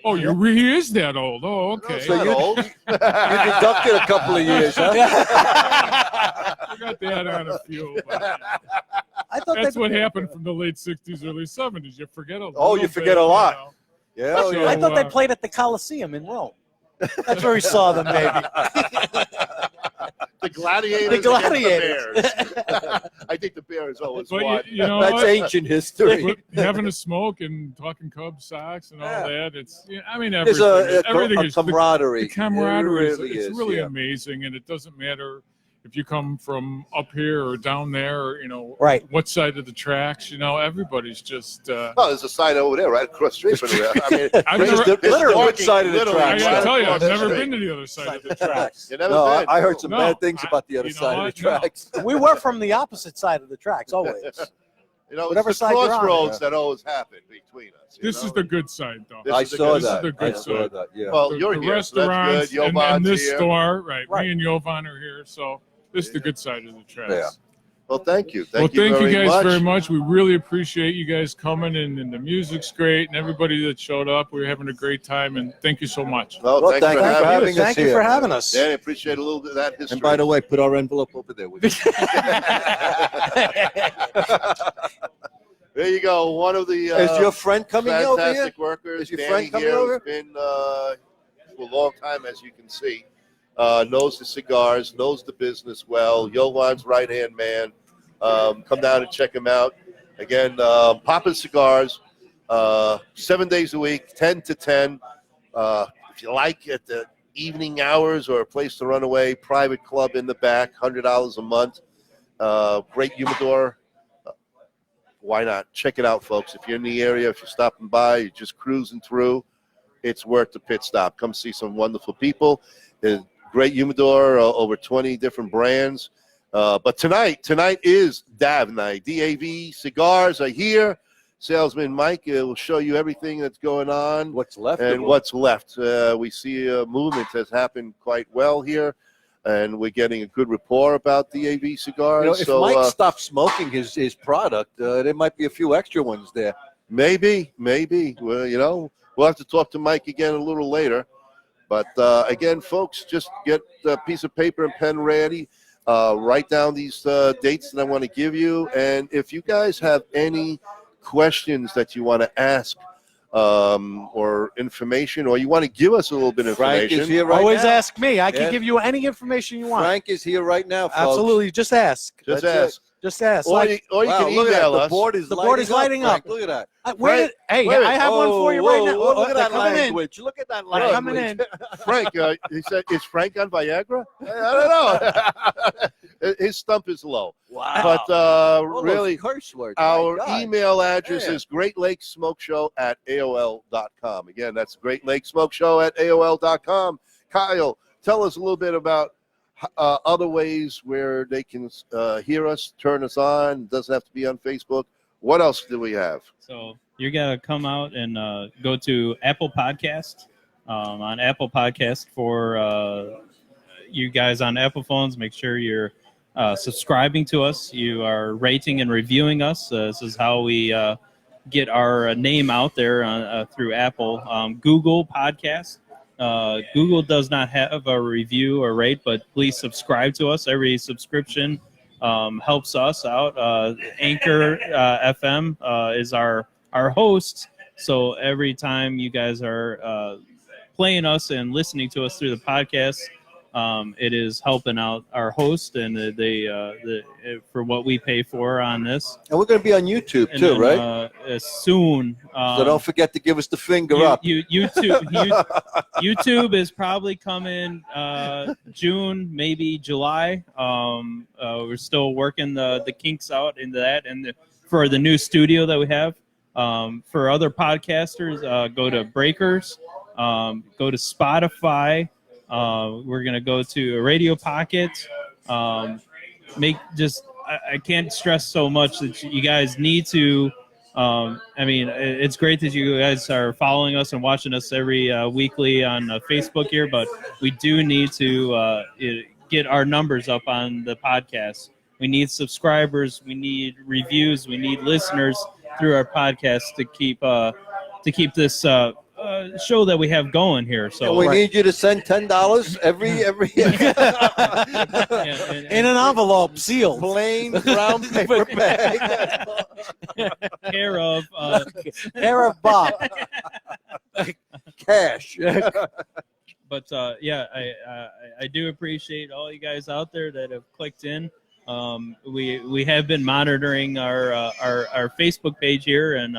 Oh, he is that old. Oh, okay. It's not old. You deducted a couple of years, huh? I got that on a few. But I thought that's they, what happened from the late '60s, early '70s. You forget a little Oh, you forget bit, a lot. know. Yeah, So, yeah. I thought they played at the Coliseum in Rome. That's where he saw them, maybe. The Gladiators. The against Gladiators. The Bears. I think the Bears always But won. you know That's what? ancient history. But having a smoke and talking Cubs, Sox, and all Yeah. that, it's I mean There's everything a is camaraderie. the camaraderie It really it's really yeah. amazing, and it doesn't matter if you come from up here or down there, or Right. what side of the tracks. Everybody's just. Oh, there's a sign over there, right across the street from there. I mean, I've there's- never- there's Literally, parking which side of the literally I tracks? gotta right tell you, across I've the never street. been to the other side of the Tracks. tracks. You never No, been? I heard some No, bad things I- about the other you know side of the what? No. tracks. We were from the opposite side of the tracks always. Whatever whatever it's the side you're on, crossroads that always happen between us. This is the good side, though. This I is the saw good that. This is the good I saw side. that. Yeah. Well, the, you're the here, so that's restaurants good. and this here. store, right? Right. Me and Jovan are here, so this is the good side of the tracks. Yeah. Well, thank you. Well, Thank you thank you very guys much. very much. We really appreciate you guys coming, and the music's great, and everybody that showed up. We were having a great time, and thank you so much. Well, Well, thanks thank for you for having having us. us Thank you here. for having us. Danny, appreciate a little bit of that history. And by the way, put our envelope over there with you. There you go. One of the Is your friend coming over here? fantastic workers. Is your Danny friend coming here, over? who's been for a long time, as you can see. Knows the cigars, knows the business well. Yolan's right-hand man. Come down and check him out. Again, Papa's Cigars, 7 days a week, 10 to 10. If you like at the evening hours or a place to run away, private club in the back, $100 a month. Great humidor. Why not? Check it out, folks. If you're in the area, if you're stopping by, you're just cruising through, it's worth the pit stop. Come see some wonderful people. There's great humidor, over 20 different brands. But tonight is DAV night. DAV cigars are here. Salesman Mike will show you everything that's going on. What's left? And what's left. We see a movement has happened quite well here, and we're getting a good rapport about DAV cigars. If Mike stops smoking his product, there might be a few extra ones there. Maybe. Well, we'll have to talk to Mike again a little later. But again, folks, just get a piece of paper and pen ready. Write down these dates that I want to give you. And if you guys have any questions that you want to ask or information, or you want to give us a little bit of Frank information. is here right Always now. ask me. I can Yeah. give you any information you want. Frank is here right now, folks. Absolutely. Just ask. Just That's ask. Just ask. Or you Wow, can look at that. email The us. board is The board is lighting Frank. up. Look at that. Hey, wait a I have one for you Whoa, right now. whoa, look at They're that coming in. language. Look at that They're coming language. in. Frank, he said, is Frank on Viagra? I don't know. His stump is low. Wow. But All those really, curse words. My our God. email address Man. is greatlakesmokeshow@aol.com. Again, that's greatlakesmokeshow@aol.com. Kyle, tell us a little bit about other ways where they can hear us, turn us on. It doesn't have to be on Facebook. What else do we have? So you got to come out and go to Apple Podcast. On Apple Podcast for you guys on Apple phones, make sure you're subscribing to us. You are rating and reviewing us. This is how we get our name out there through Apple. Google Podcast. Google does not have a review or rate, but please subscribe to us. Every subscription helps us out. Anchor FM is our host. So every time you guys are playing us and listening to us through the podcast, it is helping out our host and for what we pay for on this. And we're going to be on YouTube And too, then, right? Soon. So don't forget to give us the finger up. YouTube is probably coming June, maybe July. We're still working the kinks out into that, and for the new studio that we have. For other podcasters, go to Breakers, go to Spotify. We're gonna go to Radio Pocket. I can't stress so much that you guys need to. It's great that you guys are following us and watching us every weekly on Facebook here, but we do need to get our numbers up on the podcast. We need subscribers, we need reviews, we need listeners through our podcast to keep this show that we have going here. So And we need you to send $10 every in an envelope, sealed, plain brown paper bag. care of Bob. Cash. But I do appreciate all you guys out there that have clicked in. We have been monitoring our Facebook page here, and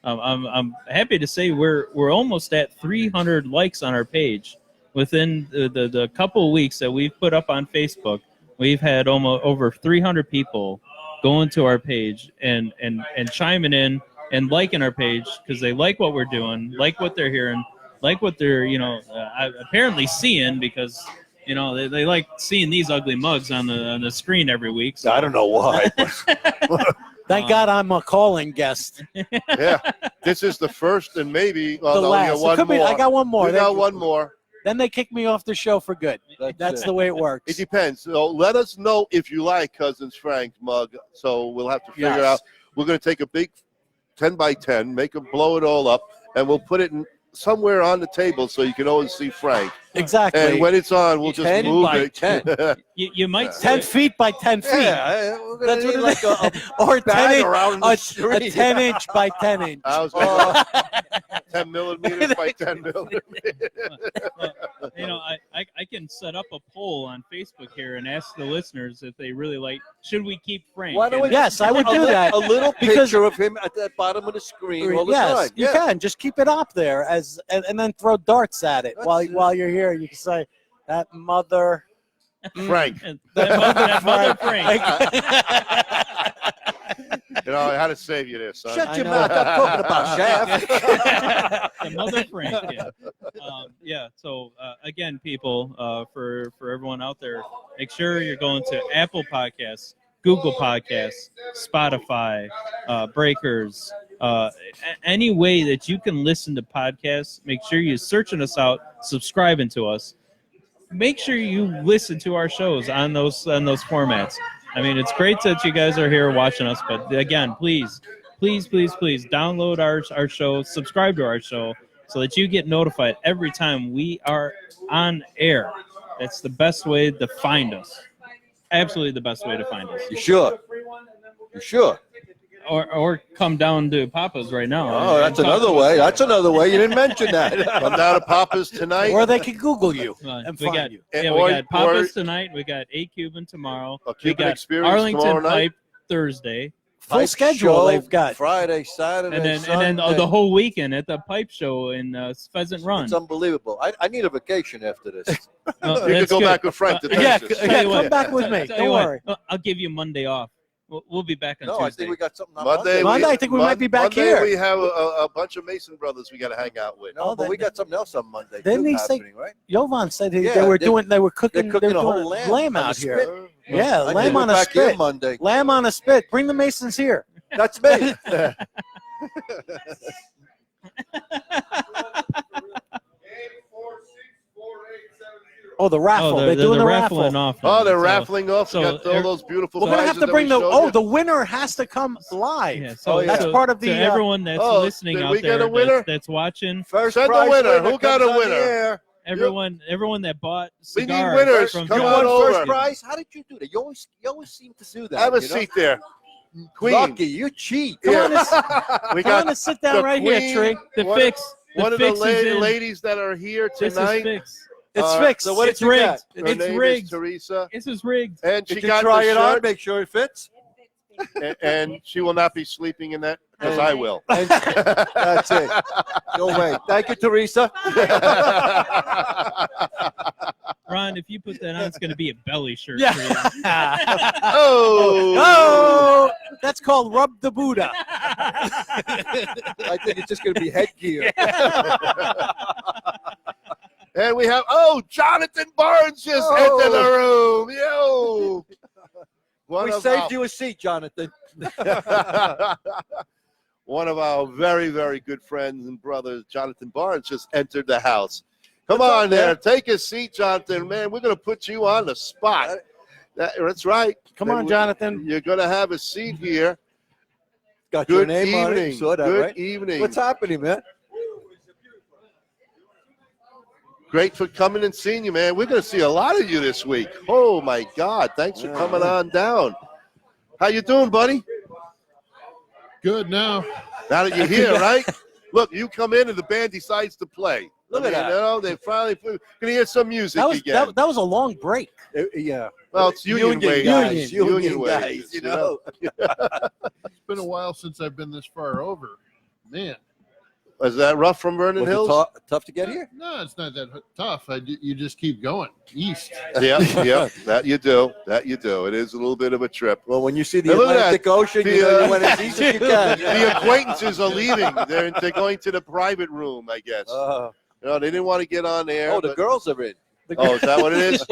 I'm happy to say we're almost at 300 likes on our page. Within the couple of weeks that we've put up on Facebook, we've had almost over 300 people going to our page and chiming in and liking our page because they like what we're doing, like what they're hearing, like what they're apparently seeing, because they like seeing these ugly mugs on the screen every week. So. I don't know why. Thank God I'm a calling guest. Yeah, this is the first and maybe The last. one It could be- more. I got one more. We got one more. then they kick me off the show for good. That's the way it works. It depends. So let us know if you like Cousins Frank's mug. So we'll have to figure Yes. out. We're going to take a big 10 by 10, make them blow it all up, and we'll put it in somewhere on the table so you can always see Frank. Exactly. And when it's on, we'll just 10 move by it. 10. You might 10 feet by 10 feet. Yeah, we're gonna That's need what it like is. a Or 10 bag inch, around the a street. 10 inch by 10 inch. I was going 10 millimeters by 10 millimeters. I can set up a poll on Facebook here and ask the listeners if they really like. Should we keep Frank? Why don't we? Yes, I would do that. A little Because- picture of him at the bottom of the screen all the Yes, time. you can. Just keep it up there and then throw darts at it while you're here. You can say, that mother. Frank. that mother Frank. I had to save you there, son. Shut your know. mouth. I'm talking about Shaft. The mother Frank. Yeah. So again, people, for everyone out there, make sure you're going to Apple Podcasts, Google Podcasts, Spotify, Breakers, any way that you can listen to podcasts. Make sure you're searching us out, subscribing to us. Make sure you listen to our shows on those formats. I mean, it's great that you guys are here watching us, but again, please download our show, subscribe to our show, so that you get notified every time we are on air. That's the best way to find us. Absolutely the best way to find us. You sure? You sure? Or come down to Papa's right now. Oh, that's another way. That's another way. You didn't mention that. Come down to Papa's tonight. Or they can Google you We and find got, you. yeah, we got Papa's tonight. We got A Cuban tomorrow. A We Cuban got Experience Arlington tomorrow night. Pipe Thursday. Full Pipe schedule show, they've got. Friday, Saturday, And then Sunday. the whole weekend at the pipe show in Pheasant Run. It's unbelievable. I need a vacation after this. You could go back with Frank to Yeah, Texas. Tell you come what. back with me. Tell Don't you what, worry. I'll give you Monday off. We'll be back on No, I Tuesday. think we got something on Monday, Monday, I think we might be back Monday here. we have a bunch of Mason brothers we got to hang out with. No, but we got something else on Monday. Didn't too he say- happening, right? Jovan said Yeah, they were they're cooking cooking a doing whole lamb on out the here. spit. Yeah, I think lamb we're on a back here spit. Monday. Lamb on a spit. Bring the Masons here. That's me. Oh, the raffle. They're doing the raffle. raffling off. Oh, they're So- raffling off. so We got all every- those beautiful. We're gonna have prizes to that bring we the showed you. the winner has to come live. Yeah, so that's so part of to the everyone that's listening did out we get there a winner? that's watching. First Send the prize winner. Who got comes a on the winner? air. Everyone that bought We need cigars winners. from Come You on won over. first prize? How did you do that? You always seem to do that. Have a you know? seat there, Queen. Lucky, you cheat. Yeah. Come we on got and sit down the right Queen, here, Tree. The one- fix. one of the fix is in. ladies that are here This is tonight. fixed. It's Uh, fixed. so what It's did you rigged. get? Her It's name rigged. is Teresa, This is rigged. and Did she you got try the it on? shirt, Make sure it fits. and she will not be sleeping in that because I will. And that's it. No way. Thank you, Teresa. Ron, if you put that on, it's going to be a belly shirt. Yeah. For you. Oh, Oh, that's called rub the Buddha. I think it's just going to be headgear. and we have Jonathan Barnes just entered the room. Yo, We saved you a seat, Jonathan. One of our very, very good friends and brothers, Jonathan Barnes, just entered the house. Come on there. Take a seat, Jonathan. Man, we're going to put you on the spot. That's right. Come on, Jonathan. You're going to have a seat here. Got your Good name on it. evening. Saw that, Good right? evening. What's happening, man? Great for coming and seeing you, man. We're going to see a lot of you this week. Oh, my God. Thanks for coming on down. How you doing, buddy? Good now. Now that you're here, right? Look, you come in and the band decides to play. Look at that. You know, they finally can hear some music That was again. that was a long break. Yeah. Well, it's union wages. guys. Union Union wages, guys, you know. It's been a while since I've been this far over. Man. Was that rough from Vernon Was it Hills? tough to get here? No, it's not that tough. You just keep going east. Yeah, yeah, that you do. That you do. It is a little bit of a trip. Well, when you see the Hey, look at Atlantic that. Ocean, you know you went as east as you can. The acquaintances are leaving. They're going to the private room, I guess. You know, they didn't want to get on air. Oh, the but- girls are in. Oh, is that what it is?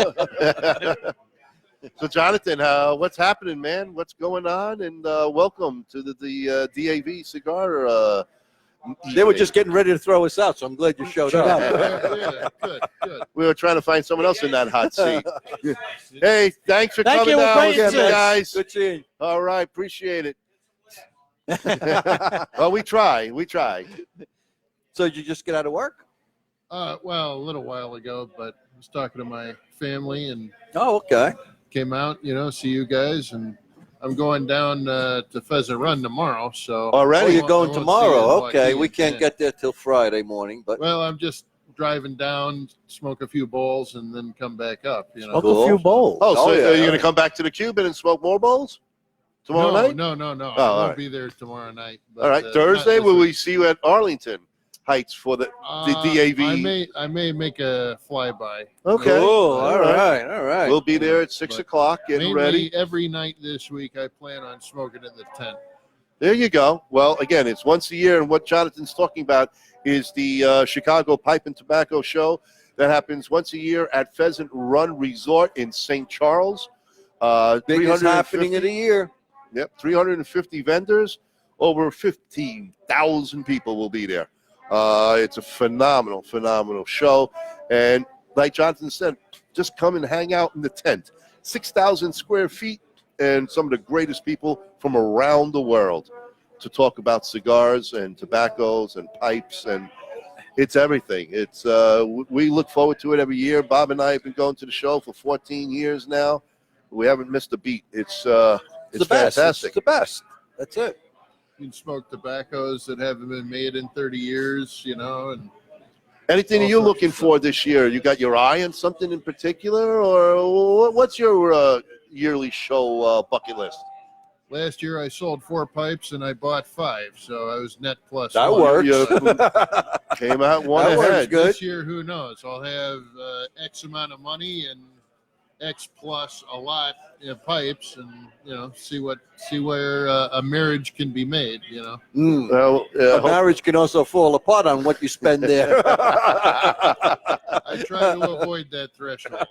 So, Jonathan, what's happening, man? What's going on? And welcome to the DAV Cigar They were just getting ready to throw us out, so I'm glad you showed up. Yeah, good. We were trying to find someone else in that hot seat. Hey, thanks for Thank coming you. down, Great with to me, see you. guys. Good seeing you. All right, appreciate it. Well, we try. So did you just get out of work? Well, a little while ago, but I was talking to my family and Oh, okay. came out, see you guys, and I'm going down to Pheasant Run tomorrow. So Oh, Already? you're going I won't see you tomorrow. in Okay, we Waukegan, can't yeah. get there till Friday morning, but Well, I'm just driving down, smoke a few bowls, and then come back up. Smoke Cool. a few bowls. Oh, so yeah. are you going to come back to the Cuban and smoke more bowls tomorrow night? No. Oh, I all won't right. be there tomorrow night. But, All right, not Thursday, this will we week. see you at Arlington Heights for the DAV? I may make a flyby. Okay. cool. All right. We'll be there at 6 o'clock, getting Mainly ready. every night this week, I plan on smoking in the tent. There you go. Well, again, it's once a year, and what Jonathan's talking about is the Chicago Pipe and Tobacco Show that happens once a year at Pheasant Run Resort in St. Charles. Biggest happening of the year. Yep, 350 vendors, over 15,000 people will be there. It's a phenomenal show. And like Jonathan said, just come and hang out in the tent. 6,000 square feet and some of the greatest people from around the world to talk about cigars and tobaccos and pipes, and it's everything. It's we look forward to it every year. Bob and I have been going to the show for 14 years now. We haven't missed a beat. It's the best. fantastic. It's the best. That's it. You can smoke tobaccos that haven't been made in 30 years, and Anything all you're sorts looking of for this year? You got your eye on something in particular, or what's your yearly show bucket list? last year I sold 4 pipes and I bought 5, so I was net plus. That one. works. You came out one That works ahead. good. This year, who knows? I'll have X amount of money and X plus a lot in pipes, and see where a marriage can be made. Mm. Well, A marriage can also fall apart on what you spend there. I try to avoid that threshold.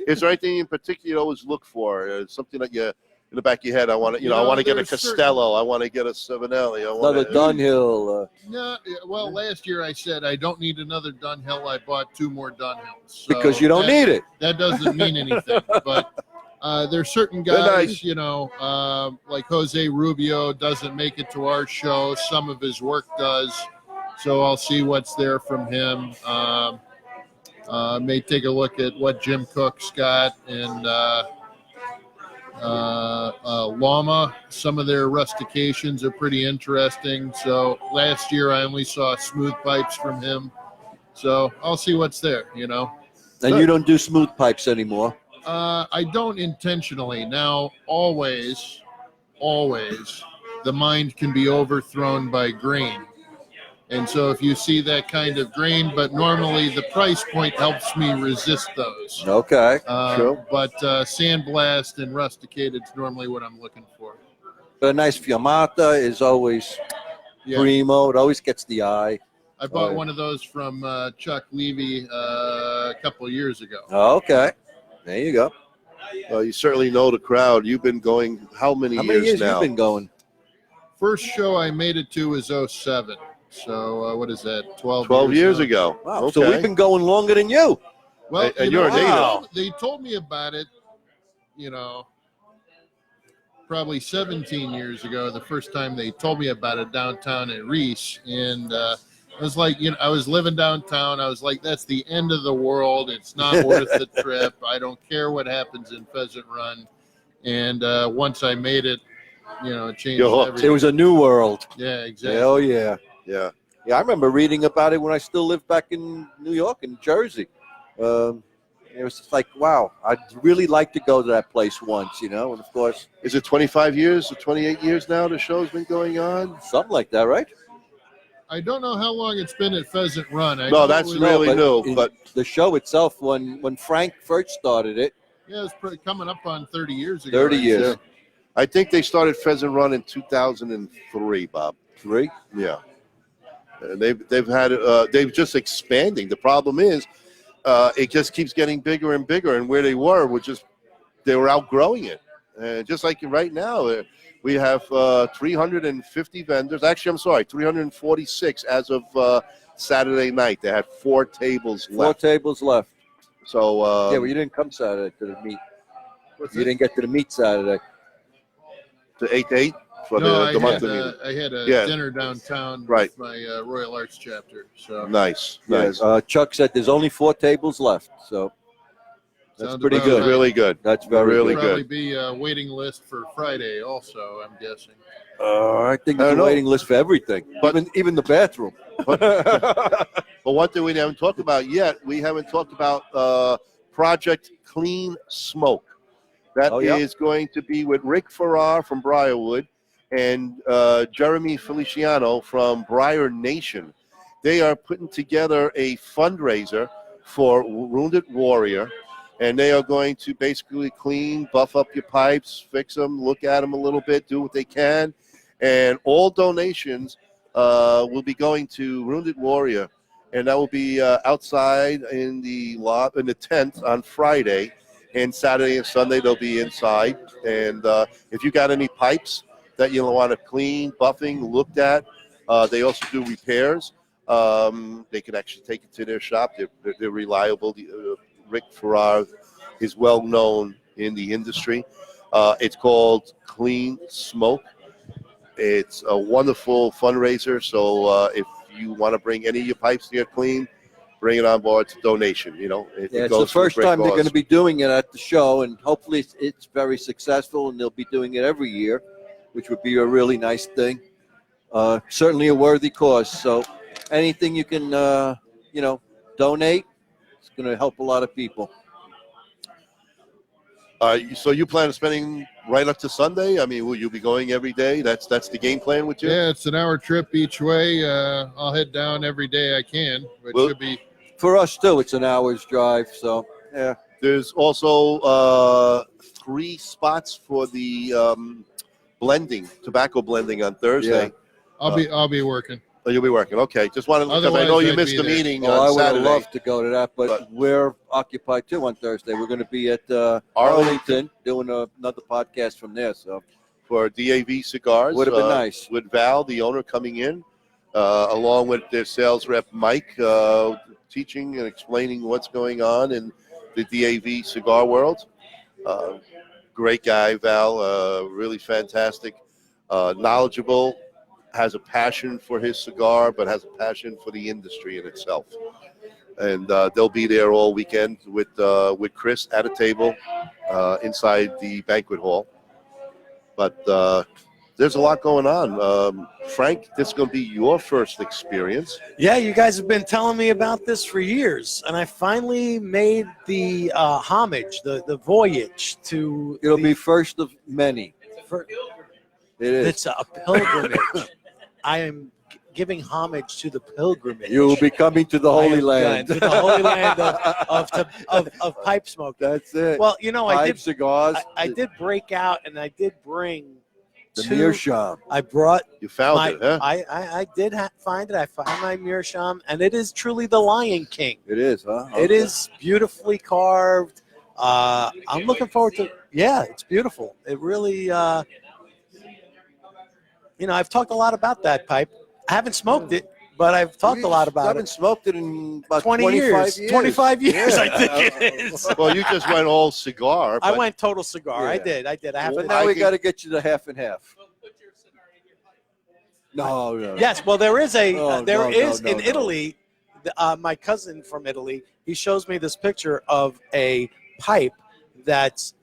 Is there anything in particular you always look for? Something that you in the back of your head? I want to, I want to get a there's Costello. I want to get a Savinelli. I want Another Dunhill. No, well, last year I said I don't need another Dunhill. I bought 2 more Dunhills. So Because you don't need it. That doesn't mean anything. But there's certain They're guys, nice. like Jose Rubio doesn't make it to our show. Some of his work does. So I'll see what's there from him. May take a look at what Jim Cook's got and Llama. Some of their rustications are pretty interesting. So last year I only saw smooth pipes from him. So I'll see what's there, And you don't do smooth pipes anymore. I don't intentionally. Now, always, the mind can be overthrown by grain. And so if you see that kind of grain, but normally the price point helps me resist those. Okay. Sure. But sandblast and rusticated is normally what I'm looking for. But a nice Fiammata is always Yeah. primo. It always gets the eye. I bought Right. one of those from Chuck Levy a couple of years ago. Okay. There you go. You certainly know the crowd. You've been going how many How many years now? you been going? First show I made it to was 07. So what is that, 12 years now? ago. Wow. Okay. So we've been going longer than you. Well, And you're a native. They told me about it, probably 17 years ago, the first time they told me about it downtown at Reese. And I was like, I was living downtown. I was like, that's the end of the world. It's not worth the trip. I don't care what happens in Pheasant Run. And once I made it, it changed You're hooked. everything. It was a new world. Yeah, exactly. Hell yeah. Yeah. Yeah, I remember reading about it when I still lived back in New York and Jersey. It was just like, wow, I'd really like to go to that place once, And of course, Is it 25 years or 28 years now the show's been going on? something like that, right? I don't know how long it's been at Pheasant Run. I No, know that's it was- really but new. it- But The show itself, when Frank first started it, Yeah, it's probably coming up on 30 years ago. 30 I'd years. say. I think they started Pheasant Run in 2003, Bob. 3. Yeah. And they've had they've just expanding. The problem is it just keeps getting bigger and bigger, and where they were just they were outgrowing it. Just like right now, We have 350 vendors. Actually, I'm sorry, 346 as of Saturday night. They had 4 tables Four left. tables left. So Yeah, well, you didn't come Saturday to the meet. What's You it? didn't get to the meet Saturday. to 8 for No, the monthly meeting. I had a Yeah. dinner downtown Right. with my Royal Arts chapter. So Nice, Yes. nice. Chuck said there's only 4 tables left, so that's Sounds pretty about good. right. Really good. That's very Really good. probably good. be a waiting list for Friday also, I'm guessing. I think I there's don't a know. waiting list for everything, But- even the bathroom. But one thing we haven't talked about yet, we haven't talked about Project Clean Smoke. That Oh, yeah? is going to be with Rick Farrar from Briarwood and Jeremy Feliciano from Briar Nation. They are putting together a fundraiser for Wounded Warrior, and they are going to basically clean, buff up your pipes, fix them, look at them a little bit, do what they can, and all donations will be going to Wounded Warrior, and that will be outside in the tent on Friday, and Saturday and Sunday they'll be inside. And if you got any pipes that you want to clean, buffing, looked at, they also do repairs. They can actually take it to their shop. They're reliable. Rick Farrar is well known in the industry. It's called Clean Smoke. It's a wonderful fundraiser. So if you want to bring any of your pipes to get clean, bring it on board. It's a donation. You know, it Yeah, it's goes the to a first great time they're cause. going to be doing it at the show, and hopefully it's very successful, and they'll be doing it every year, which would be a really nice thing. Certainly a worthy cause. So anything you can, donate, it's going to help a lot of people. So you plan on spending right up to Sunday? I mean, will you be going every day? That's the game plan with you? Yeah, it's an hour trip each way. I'll head down every day I can, which Well- should be For us, too, it's an hour's drive, so, yeah. There's also 3 spots for the tobacco blending on Thursday. I'll be working. Oh, you'll be working. Okay. Just wanted because I Otherwise, know you I'd missed be the there. meeting Oh, I on would have Saturday. loved to go to that, but But- we're occupied, too, on Thursday. We're going to be at Arlington doing another podcast from there, so. For DAV Cigars. Would have been nice. With Val, the owner, coming in, along with their sales rep, Mike, teaching and explaining what's going on in the DAV cigar world. Great guy, Val, really fantastic, knowledgeable, has a passion for his cigar, but has a passion for the industry in itself. And they'll be there all weekend with Chris at a table inside the banquet hall. But there's a lot going on. Frank, this is going to be your first experience. Yeah, you guys have been telling me about this for years, and I finally made the homage, the voyage to. It'll be first of many. For, It is. it's a pilgrimage. I am giving homage to the pilgrimage. You will be coming to the I Holy am Land. going to the Holy Land of pipe smoke. That's it. Well, you know, Pipe cigars. I did break out, and I did bring the two. meerschaum. I brought You found my. it, huh? I did find it. I found my meerschaum, and it is truly the Lion King. It is, huh? It Okay. is beautifully carved. I'm looking forward to. Yeah, it's beautiful. It really. I've talked a lot about that pipe. I haven't smoked it, but I've talked a lot I about haven't it. smoked it in about 20 25 years. 25 years, Yeah. I think it is. Well, you just went all cigar. I But went total cigar. I Yeah. did. I have But to. now we think- got to get you the half and half. No. Yes, well, there is a Oh, there no, is no, in no. Italy. My cousin from Italy, he shows me this picture of a pipe that's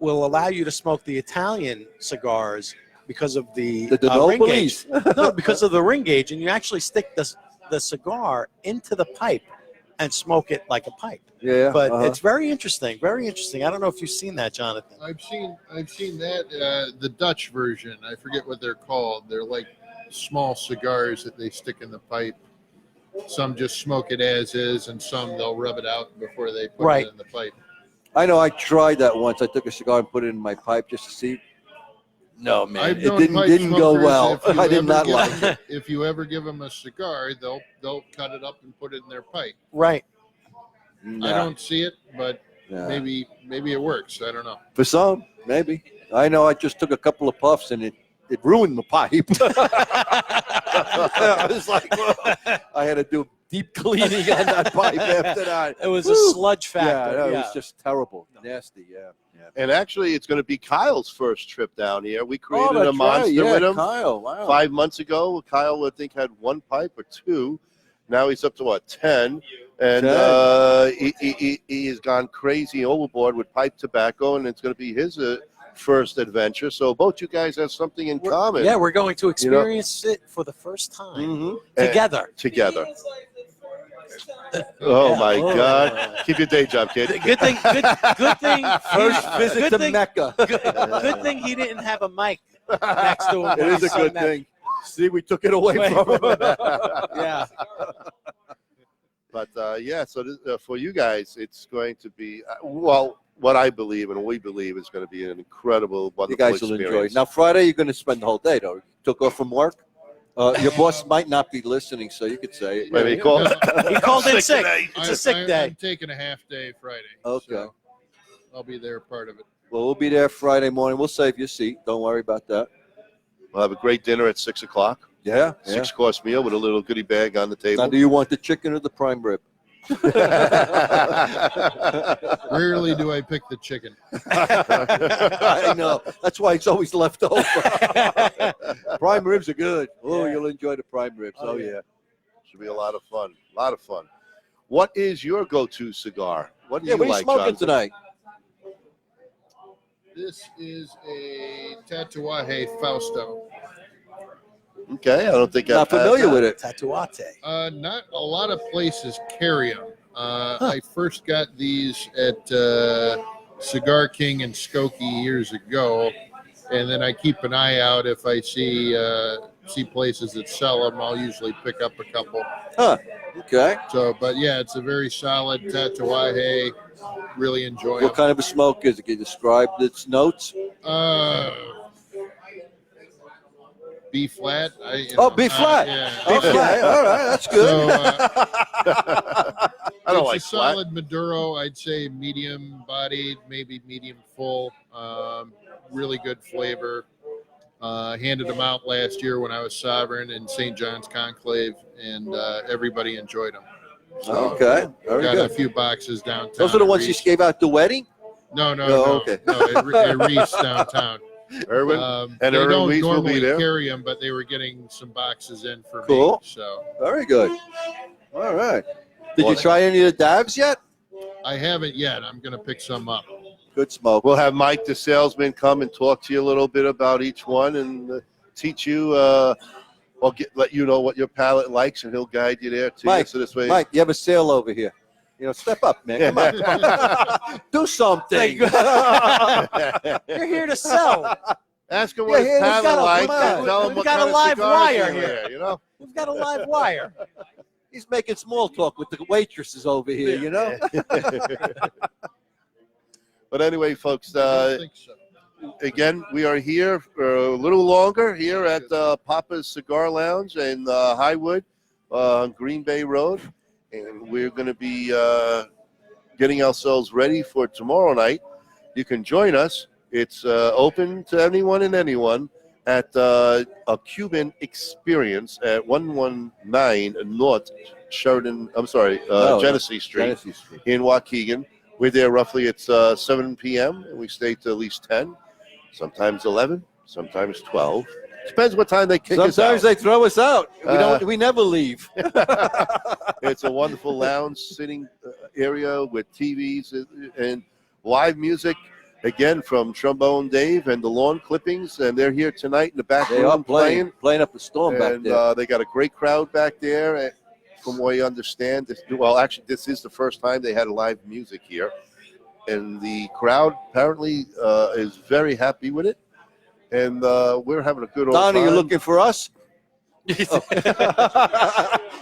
will allow you to smoke the Italian cigars because of the ring gauge. Nobilis. No, because of the ring gauge, and you actually stick the cigar into the pipe and smoke it like a pipe. Yeah. But uh-huh. it's very interesting. Very interesting. I don't know if you've seen that, Jonathan. I've seen that the Dutch version. I forget what they're called. They're like small cigars that they stick in the pipe. Some just smoke it as is, and some they'll rub it out before they put Right. it in the pipe. I know I tried that once. I took a cigar and put it in my pipe just to see. No, man. I've It known didn't pipe go smokers, well. if you I did ever not give like them- it. If you ever give them a cigar, they'll cut it up and put it in their pipe. Right. I don't see it, but Nah. maybe it works. I don't know. For some, maybe. I know. I just took a couple of puffs and it ruined the pipe. I was like, well, I had to do deep cleaning on that pipe after that. It was a sludge factor. Yeah, it was just terrible, nasty. Yeah. And actually, it's going to be Kyle's first trip down here. We created that's a monster right. with him Kyle. Wow. 5 months ago. Kyle, I think, had 1 pipe or 2. Now he's up to what, 10? And 10. He has gone crazy overboard with pipe tobacco, and it's going to be his first adventure. So both you guys have something in common. Yeah, we're going to experience it for the first time together. Together. Oh my God! Keep your day job, kid. Good thing. Good thing. First visit to Mecca. Good thing he didn't have a mic next to him. It is a good thing. See, we took it away from him. Yeah. But yeah, so this, for you guys, it's going to be well, what I believe and we believe is going to be an incredible, wonderful You guys will experience. enjoy it. Now, Friday, you're going to spend the whole day, though. You took off from work. Your boss might not be listening, so you could say it. Maybe he called. He called in sick. Today. It's a sick day. I'm taking a half day Friday. Okay. So I'll be there part of it. Well, we'll be there Friday morning. We'll save your seat. Don't worry about that. We'll have a great dinner at 6 o'clock. Yeah. 6-course meal with a little goodie bag on the Now, table. do you want the chicken or the prime rib? Rarely do I pick the chicken. I know. That's why it's always left over. Prime ribs are good. Oh, you'll enjoy the prime ribs. Oh, yeah. Should be a lot of fun. A lot of fun. What is your go-to cigar? What do Yeah, you what are you like, smoking Jonathan? tonight? This is a Tatuaje Fausto. Okay, I don't think Not familiar with it. Tatuate. Not a lot of places carry them. I first got these at Cigar King and Skokie years ago, and then I keep an eye out. If I see places that sell them, I'll usually pick up a couple. Huh. Okay. So, but yeah, it's a very solid Tatuaje. Really enjoy What it. kind of a smoke is it? Can you describe its notes? B flat. B flat. Yeah. Okay. All right. That's good. So, I don't it's like a solid Maduro. I'd say medium bodied, maybe medium full. Really good flavor. Handed them out last year when I was sovereign in St. John's Conclave, and everybody enjoyed them. So Okay. Very got good. a few boxes downtown. Those are the at ones you Reese. gave out at the wedding? No, no, Oh, no. okay. No, at Reese downtown. Irwin They Irwin don't Reese will normally be there. carry them, but they were getting some boxes in for Cool. me. So Very good. All right. Did you try any of the dabs yet? I haven't yet. I'm going to pick some up. Good smoke. We'll have Mike, the salesman, come and talk to you a little bit about each one and teach you, let you know what your palate likes, and he'll guide you there too. Mike, So this way, Mike, you have a sale over here. You know, step up, man. Come on. Do something. You're here to sell. ask him what Yeah, his he's got palate a- likes. come on. And tell him We've what got kind a of live cigars wire you here. wear, you know. We've got a live wire. He's making small talk with the waitresses over here, you know? But anyway, folks, I think so. again, we are here for a little longer here at Papa's Cigar Lounge in Highwood on Green Bay Road. And we're going to be getting ourselves ready for tomorrow night. You can join us. It's open to anyone and anyone at a Cuban Experience at 119 North Sheridan, Genesee Street Genesee Street. in Waukegan. We're there roughly at 7 p.m. and we stay till at least 10, sometimes 11, sometimes 12. Depends what time they kick us out. Sometimes they throw us out. We never leave. It's a wonderful lounge sitting area with TVs and live music. Again, from Trombone Dave and the Lawn Clippings, and they're here tonight in the back They are room playing up a storm back and there. they got a great crowd back there. And from what I understand, actually, this is the first time they had live music here, and the crowd apparently is very happy with it. And we're having a good old Donnie, time. you looking for us? Boy,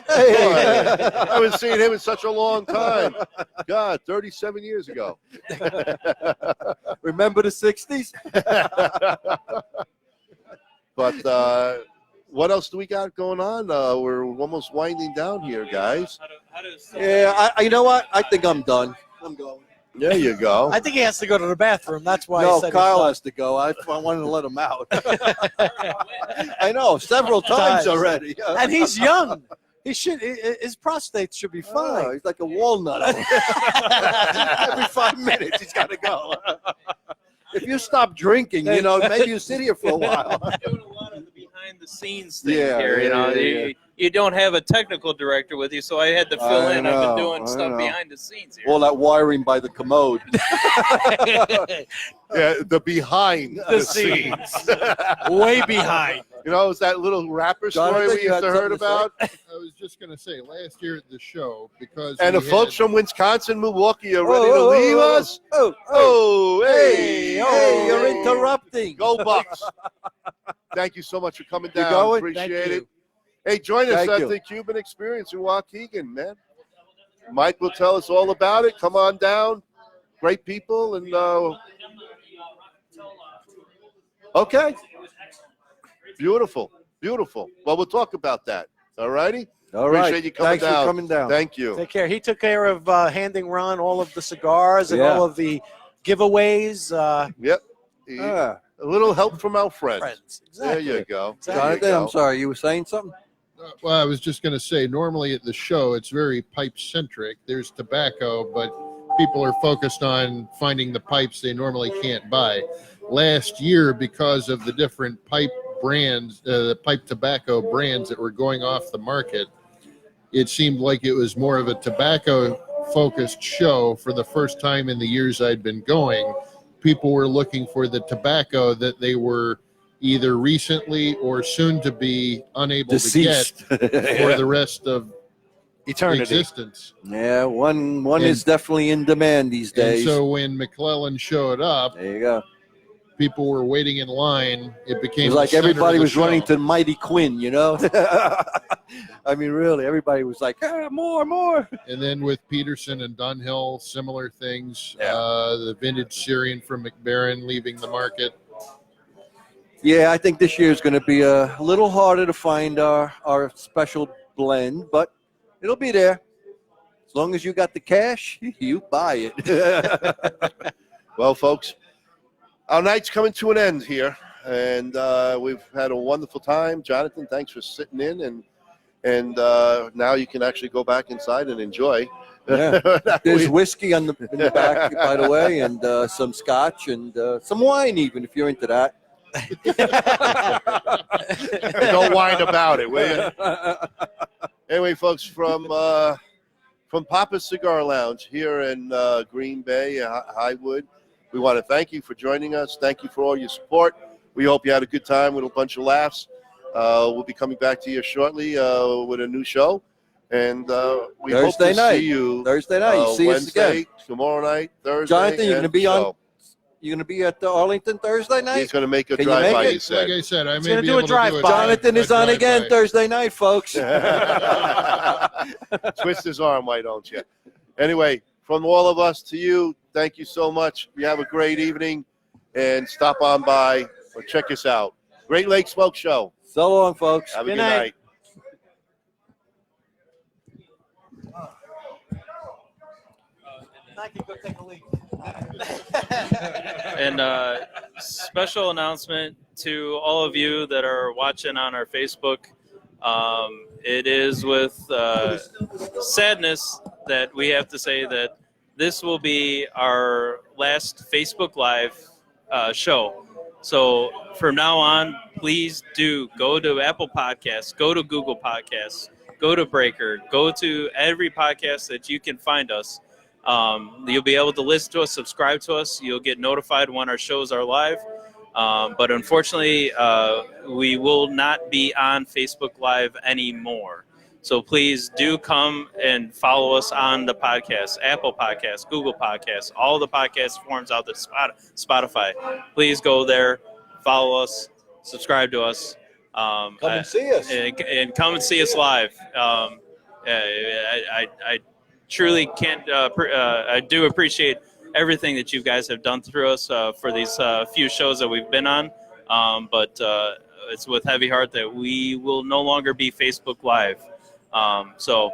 I haven't seen him in such a long time. God, 37 years ago. Remember the 60s? But what else do we got going on? We're almost winding down here, guys. Yeah, you know what? I think I'm done. I'm going. There you go. I think he has to go to the bathroom. That's why. No, he said Kyle has to go. I wanted to let him out. I know, several times already. And he's young. He should. His prostate should be fine. Oh, he's like a walnut. Every 5 minutes, he's got to go. If you stop drinking, maybe you sit here for a while. Doing a lot of the behind the scenes things Yeah, here. You don't have a technical director with you, so I had to fill in. I've been doing stuff behind the scenes here. All that wiring by the commode. Yeah, the behind the scenes. Way behind. It's that little rapper story Jonathan, we you used had to heard something to say? about. I was just going to say, last year at the show, because And the we folks had- from Wisconsin, Milwaukee are ready to leave us. Oh, hey, Hey, you're interrupting. Go Bucks. Thank you so much for coming You down. going? Appreciate Thank it. you. Hey, join us Thank at you. the Cuban Experience in Waukegan, man. Mike will tell us all about it. Come on down. Great people. And okay. Beautiful. Beautiful. Well, we'll talk about that. All righty? All right. Appreciate you coming Thanks down. for coming down. Thank you. Take care. He took care of handing Ron all of the cigars and Yeah. all of the giveaways. Yep. Ah, A little help from our friends. Friends. There Exactly. you go. There Jonathan, you go. I'm sorry. You were saying something? Well, I was just going to say, normally at the show, it's very pipe-centric. There's tobacco, but people are focused on finding the pipes they normally can't buy. Last year, because of the different pipe brands, the pipe tobacco brands that were going off the market, it seemed like it was more of a tobacco-focused show for the first time in the years I'd been going. People were looking for the tobacco that they were either recently or soon to be unable Deceased. to get for the rest of Eternity. existence. Yeah, one And- is definitely in demand these And days. so when McClellan showed up, There you go. people were waiting in line. It It became was the like center of everybody the was running show. to Mighty Quinn, I mean, really, everybody was like, more. And then with Peterson and Dunhill, similar things. Yeah. The vintage Syrian from McBaron leaving the market. Yeah, I think this year is going to be a little harder to find our special blend, but it'll be there. As long as you got the cash, you buy it. Well, folks, our night's coming to an end here, and we've had a wonderful time. Jonathan, thanks for sitting in, and now you can actually go back inside and enjoy. Yeah. There's whiskey in the back, by the way, and some scotch and some wine, even if you're into that. Don't whine about it, will you? Anyway, folks, from Papa's Cigar Lounge here in Green Bay, Highwood, we want to thank you for joining us. Thank you for all your support. We hope you had a good time with a bunch of laughs. We'll be coming back to you shortly with a new show. And we hope Thursday to night. see you Thursday night. You see us Wednesday, again. tomorrow night, Thursday. Jonathan, you're and going to be so. on. You're going to be at Arlington Thursday night. He's going to make a Can you drive make by. it? He said. Like I said, I may gonna be do a able to do drive-by. Jonathan is on again Thursday night, folks. Twist his arm, why don't you? Anyway, from all of us to you, thank you so much. You have a great evening, and stop on by or check us out. Great Lake Smoke Show. So long, folks. Have a Good good night. night. I can go take a leak. And special announcement to all of you that are watching on our Facebook. It is with sadness that we have to say that this will be our last Facebook Live show. So from now on, please do go to Apple Podcasts, go to Google Podcasts, go to Breaker, go to every podcast that you can find us. You'll be able to listen to us, subscribe to us. You'll get notified when our shows are live. But unfortunately, we will not be on Facebook Live anymore. So please do come and follow us on the podcast, Apple Podcasts, Google Podcasts, all the podcast forms out there, Spotify. Please go there, follow us, subscribe to us. Come and see us. And come and see us live. I truly can't. I do appreciate everything that you guys have done through us for these few shows that we've been on. But it's with heavy heart that we will no longer be Facebook Live. So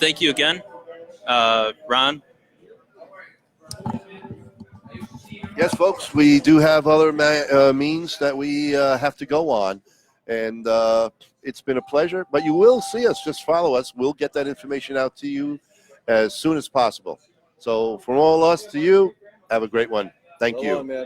thank you again, Ron. Yes, folks, we do have other means that we have to go on. And it's been a pleasure. But you will see us. Just follow us. We'll get that information out to you as soon as possible. So from all us to you, have a great one. Thank So you. long, man.